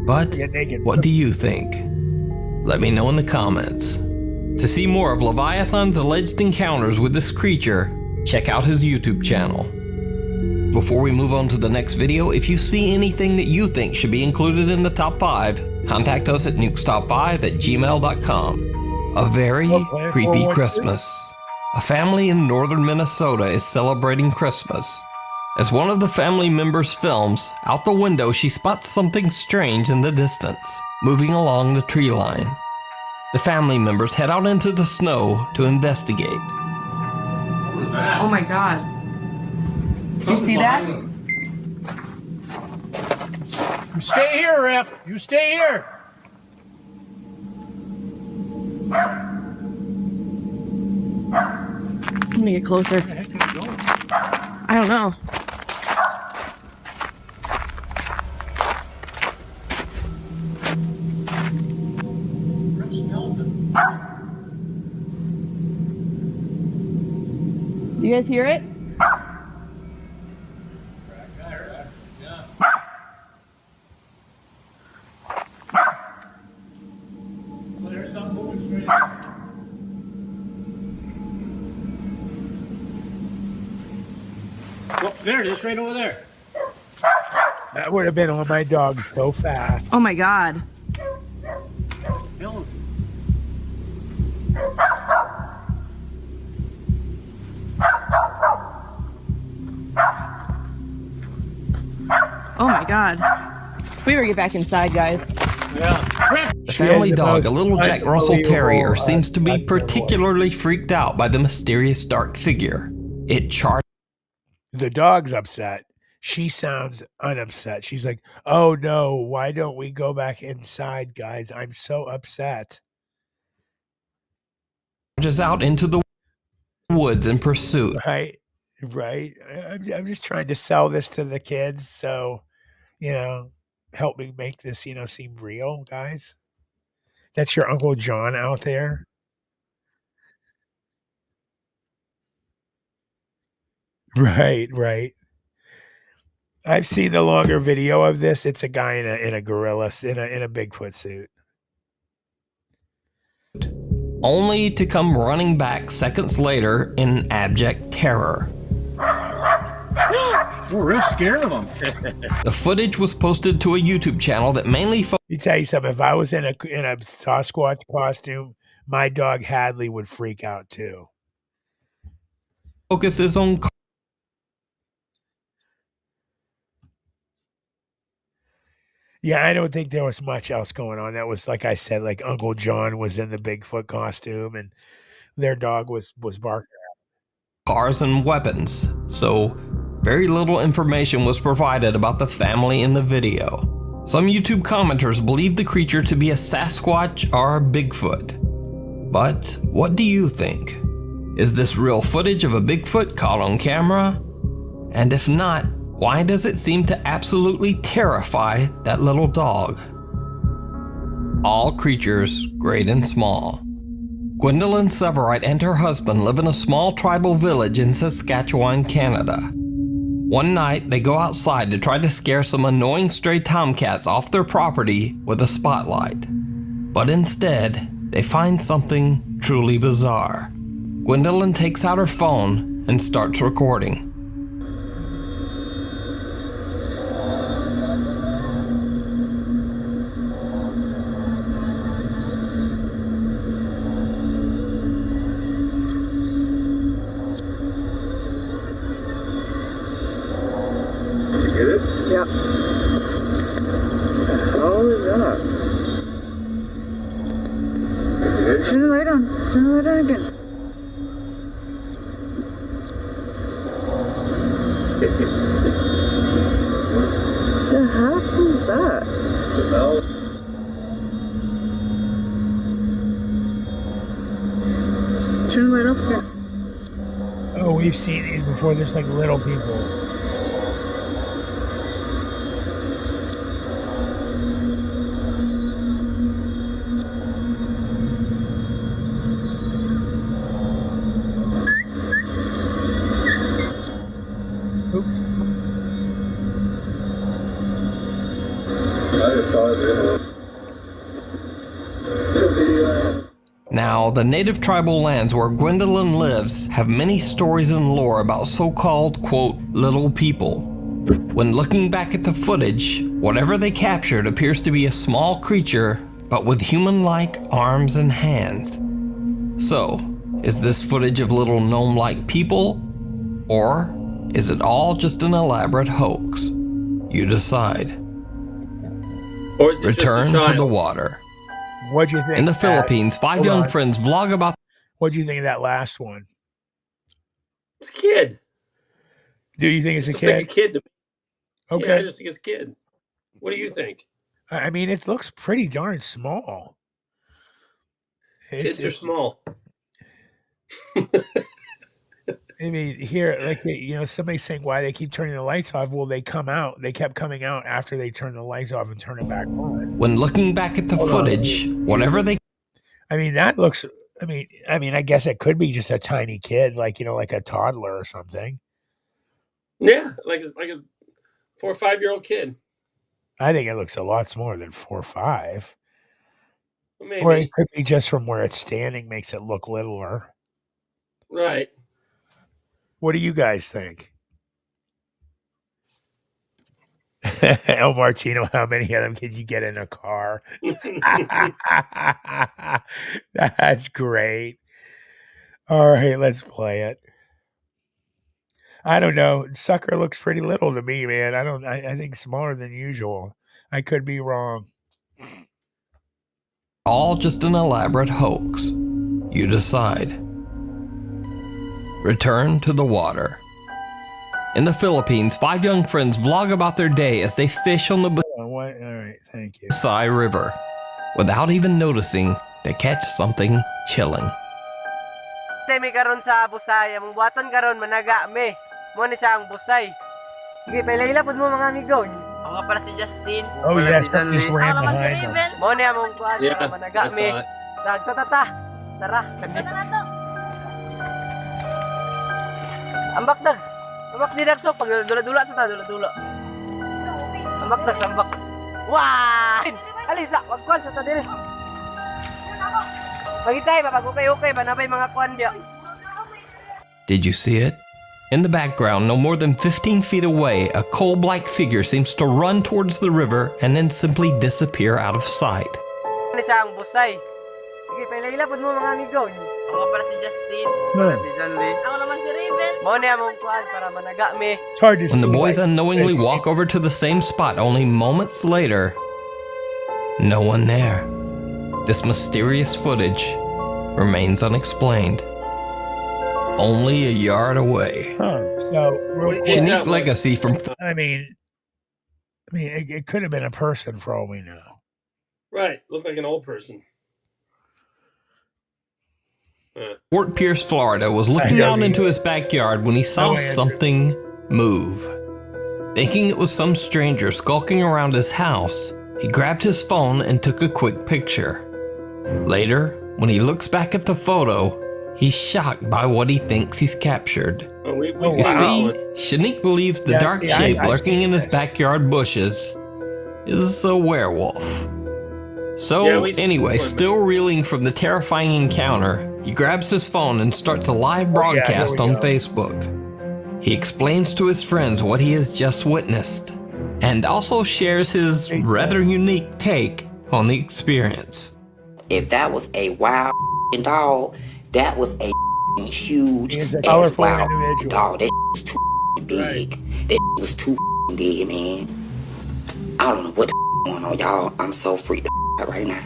But what do you think? Let me know in the comments. To see more of Leviathan's alleged encounters with this creature, check out his YouTube channel. Before we move on to the next video, if you see anything that you think should be included in the top 5, contact us at nukestop5@gmail.com. A very creepy Christmas. A family in northern Minnesota is celebrating Christmas. As one of the family members films, out the window she spots something strange in the distance, moving along the tree line. The family members head out into the snow to investigate. Oh my god. Did you see that? You stay here, Rip. You stay here. Let me get closer. I don't know. Do you guys hear it? Oh, there it is, right over there. That would have been on my dog so fast. Oh my God. Oh my God. We better get back inside, guys. Yeah. The family dog, a little Jack Russell Terrier, seems to be particularly freaked out by the mysterious dark figure. It charged. The dog's upset. She sounds unupset. She's like, oh no, why don't we go back inside, guys? I'm so upset. Charges out into the woods in pursuit. Right. I'm just trying to sell this to the kids. So, help me make this, seem real, guys. That's your Uncle John out there. Right. I've seen the longer video of this. It's a guy in a gorilla, in a Bigfoot suit. Only to come running back seconds later in abject terror. We're real scared of them. The footage was posted to a YouTube channel that mainly Let me tell you something. If I was in a Sasquatch costume, my dog Hadley would freak out too. focuses on Yeah, I don't think there was much else going on. That was, like I said, like Uncle John was in the Bigfoot costume and their dog was barking. cars and weapons, so very little information was provided about the family in the video. Some YouTube commenters believe the creature to be a Sasquatch or a Bigfoot. But what do you think? Is this real footage of a Bigfoot caught on camera? And if not, why does it seem to absolutely terrify that little dog? All creatures, great and small. Gwendolyn Severite and her husband live in a small tribal village in Saskatchewan, Canada. One night, they go outside to try to scare some annoying stray tomcats off their property with a spotlight. But instead, they find something truly bizarre. Gwendolyn takes out her phone and starts recording. Yep. What the hell is that? Turn the light on. Turn the light on again. The heck is that? It's a bell. Turn the light off again. Oh, we've seen these before. There's like little people. Now, the native tribal lands where Gwendolyn lives have many stories and lore about so-called, quote, little people. When looking back at the footage, whatever they captured appears to be a small creature, but with human-like arms and hands. So, is this footage of little gnome-like people? Or is it all just an elaborate hoax? You decide. Or is it Return just a to the child? water. What'd you think? In the Philippines, five young friends vlog about. What'd you think of that last one? It's a kid. Do you think it's a Looks kid? like a kid to me. Okay. Yeah, I just think it's a kid. What do you think? I mean, it looks pretty darn small. Kids are small. I mean, here, like, somebody's saying why they keep turning the lights off. Well, they kept coming out after they turn the lights off and turn it back on. When looking back at the footage, whatever they... I mean, that looks, I mean, I guess it could be just a tiny kid, like, like a toddler or something. Yeah, like a 4 or 5 year old kid. I think it looks a lot more than 4 or 5. Well, maybe. Or it could be just from where it's standing makes it look littler. Right. What do you guys think? El Martino, how many of them can you get in a car? That's great. All right, let's play it. I don't know. Sucker looks pretty little to me, man. I think smaller than usual. I could be wrong. All just an elaborate hoax. You decide. Return to the water. In the Philippines, 5 young friends vlog about their day as they fish on the All right, thank you. Busay River. Without even noticing, they catch something chilling. Temi karon sa Busay, among buhaton karon managa me. Mo ni sa ang Busay. Sige, pailila pud mo mga amigo. Ako nga pala si Justin. Oh, yes, he's ran behind him. Mo ni among buhat managa me. Tata. Tara. Ambak dags. Ambak di dags pag dula-dula sa ta, dula-dula. Ambak dags, ambak. Wah! Alisa, wag kwan sa ta dire. Pagitay, mapag-okay, manabay mga kwan dia. Did you see it? In the background, no more than 15 feet away, a coal-like figure seems to run towards the river and then simply disappear out of sight. Ni sa ang Busay. Sige, pailila pud mo mga amigo. Ako para si Justin, para si John Lee. Ako naman si Raven. Mo ni among kwan para managa me. When the boys unknowingly walk over to the same spot only moments later, no one there. This mysterious footage remains unexplained. Only a yard away. So, Shanique Legacy from... I mean, it could have been a person for all we know. Right. Looked like an old person. Fort Pierce, Florida, was looking out into his backyard when he saw something move. Thinking it was some stranger skulking around his house, he grabbed his phone and took a quick picture. Later, when he looks back at the photo, he's shocked by what he thinks he's captured. You see, Shanique believes the dark shape lurking in his backyard bushes is a werewolf. So, anyway, still reeling from the terrifying encounter, he grabs his phone and starts a live broadcast on Facebook. He explains to his friends what he has just witnessed, and also shares his rather unique take on the experience. If that was a wild dog, that was a huge ass wild dog. That was too big. That was too big, man. I don't know what the going on, y'all. I'm so freaked out right now.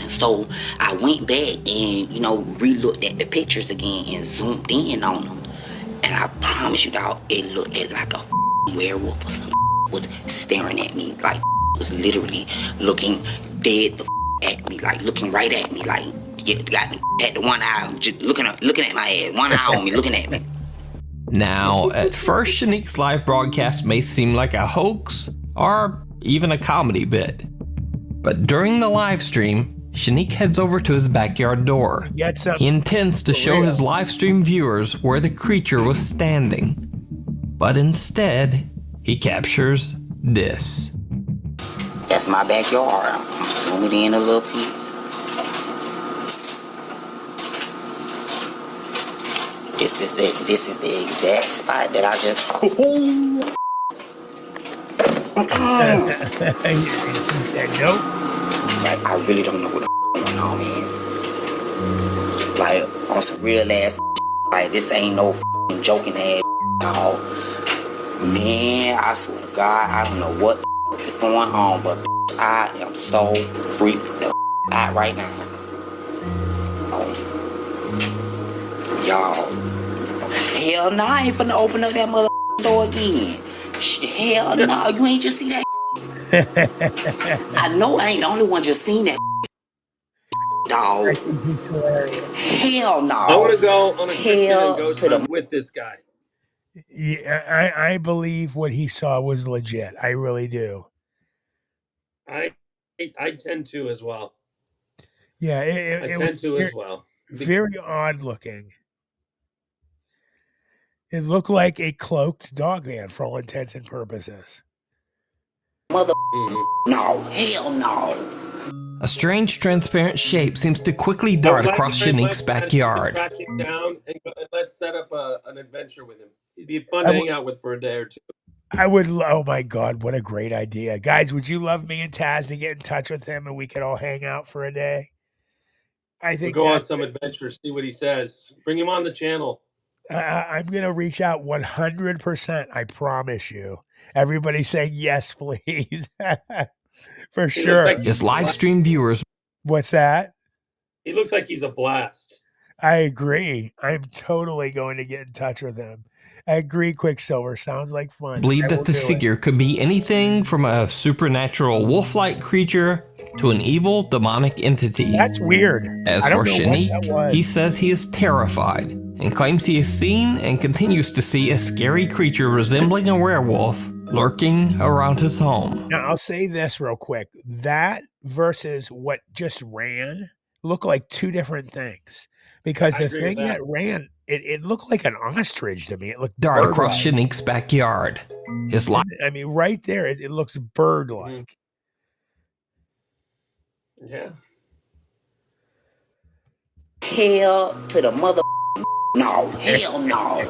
So I went back and, re-looked at the pictures again and zoomed in on them. And I promise you, dog, it looked like a werewolf or something was staring at me. Like, was literally looking dead at me, like looking right at me, like, got me at the one eye, just looking at my ass, one eye on me, looking at me. Now, at first, Shanique's live broadcast may seem like a hoax or even a comedy bit. But during the live stream, Shanique heads over to his backyard door. He intends to show his live stream viewers where the creature was standing. But instead, he captures this. That's my backyard. I'm zooming in a little piece. This is the exact spot that I just... Like, I really don't know what the going on, man. Like, on some real ass like, this ain't no joking ass dog. Man, I swear to God, I don't know what is going on, but I am so freaked out right now. Y'all. Hell no, I ain't finna open up that mother door again. Hell no, you ain't just see that. I know I ain't the only one just seen that. dog. I think he's hilarious. Hell no. I want to go on a trip Hell and ghost to the hunt with this guy. Yeah, I believe what he saw was legit. I really do. I tend to as well. Yeah, I it tend was to as well. very odd looking. It looked like a cloaked dog man for all intents and purposes. mother. No, hell no. A strange transparent shape seems to quickly dart across Shanique's backyard. Track him down and let's set up an adventure with him. He'd be fun to hang out with for a day or two. I would. Oh my God, what a great idea, guys! Would you love me and Taz to get in touch with him and we could all hang out for a day? I think we'll go on some adventure, see what he says. Bring him on the channel. I'm gonna reach out 100%. I promise you. Everybody saying yes, please. For sure. Like his live stream viewers. What's that? He looks like he's a blast. I agree. I'm totally going to get in touch with him. I agree, Quicksilver. Sounds like fun. Believe that the figure could be anything from a supernatural wolf-like creature to an evil demonic entity. That's weird. As for Shanique, he says he is terrified and claims he has seen and continues to see a scary creature resembling a werewolf lurking around his home. Now, I'll say this real quick. That versus what just ran look like two different things. Because the thing that ran, it looked like an ostrich to me. It looked dart across Shanique's backyard. His life. I mean, right there, it looks bird-like. Yeah. Hell to the mother. No, hell no.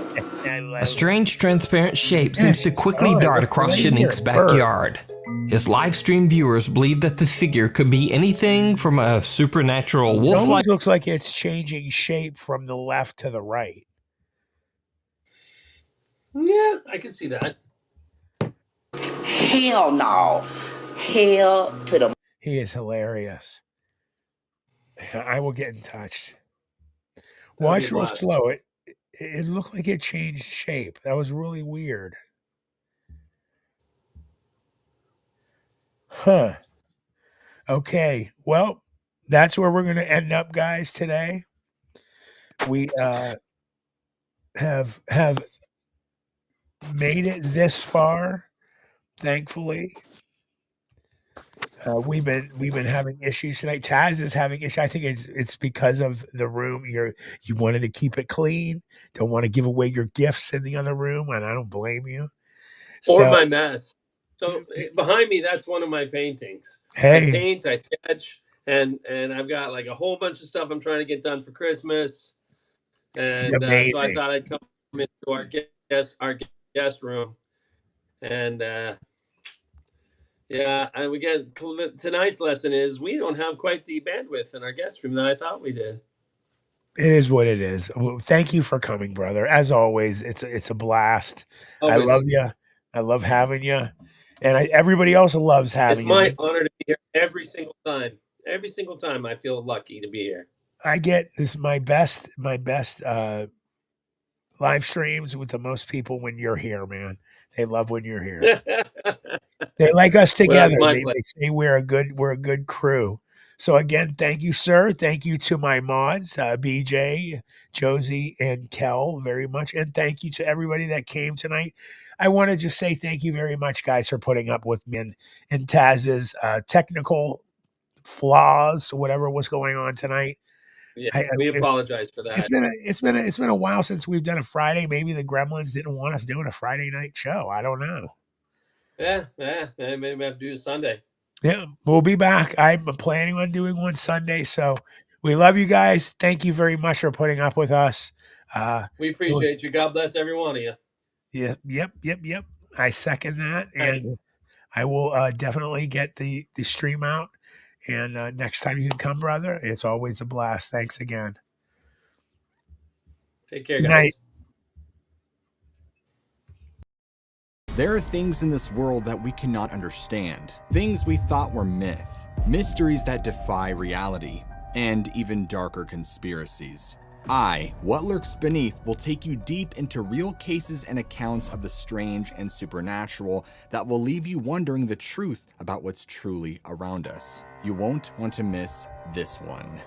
A strange transparent shape seems to quickly dart across Shanique's backyard. His live stream viewers believe that the figure could be anything from a supernatural wolf-like. It looks like it's changing shape from the left to the right. Yeah, I can see that. Hell no. Hell to the. He is hilarious. I will get in touch. Watch real slow. It looked like it changed shape. That was really weird. Huh. Okay. Well, that's where we're going to end up, guys, today. We have made it this far, thankfully. We've been having issues tonight. Taz is having issues. I think it's because of the room. You wanted to keep it clean. Don't want to give away your gifts in the other room, and I don't blame you. Or my mess. So behind me, that's one of my paintings. Hey. I paint, I sketch, and I've got like a whole bunch of stuff I'm trying to get done for Christmas. And so I thought I'd come into our guest room, and yeah, and we get tonight's lesson is we don't have quite the bandwidth in our guest room that I thought we did. It is what it is. Well, thank you for coming, brother. As always, it's a blast. Always. I love you. I love having you, and everybody else loves having you. It's my honor to be here every single time. Every single time, I feel lucky to be here. I get this my best live streams with the most people when you're here, man. They love when you're here. They like us together. They say we're a good crew. So again, thank you, sir. Thank you to my mods, BJ, Josie, and Kel very much. And thank you to everybody that came tonight. I want to just say thank you very much, guys, for putting up with me and Taz's technical flaws, whatever was going on tonight. Yeah, we apologize for that. It's been a while since we've done a Friday. Maybe the Gremlins didn't want us doing a Friday night show. I don't know. Yeah. Maybe we have to do a Sunday. Yeah, we'll be back. I'm planning on doing one Sunday. So we love you guys. Thank you very much for putting up with us. We appreciate you. God bless every one of you. Yeah. Yep. I second that, and I will definitely get the stream out. And next time you can come, brother, it's always a blast. Thanks again. Take care, guys. There are things in this world that we cannot understand. Things we thought were myth. Mysteries that defy reality. And even darker conspiracies. What Lurks Beneath will take you deep into real cases and accounts of the strange and supernatural that will leave you wondering the truth about what's truly around us. You won't want to miss this one.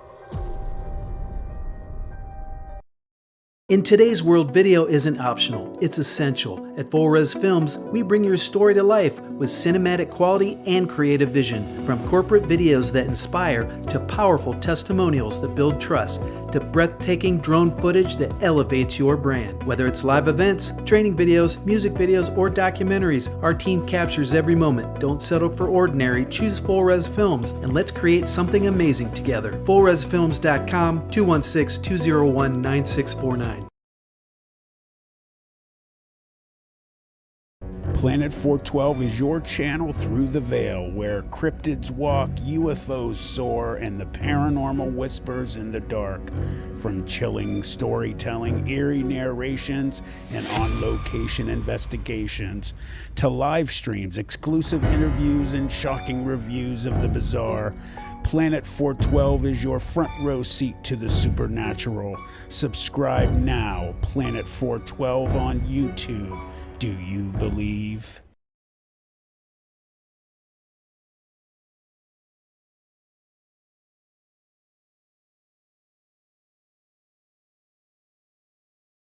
In today's world, video isn't optional, it's essential. At Full Res Films, we bring your story to life with cinematic quality and creative vision. From corporate videos that inspire, to powerful testimonials that build trust, to breathtaking drone footage that elevates your brand. Whether it's live events, training videos, music videos, or documentaries, our team captures every moment. Don't settle for ordinary, choose Full Res Films, and let's create something amazing together. FullResFilms.com, 216-201-9649. Planet 412 is your channel through the veil, where cryptids walk, UFOs soar, and the paranormal whispers in the dark. From chilling storytelling, eerie narrations, and on-location investigations, to live streams, exclusive interviews, and shocking reviews of the bizarre, Planet 412 is your front row seat to the supernatural. Subscribe now, Planet 412 on YouTube. Do you believe?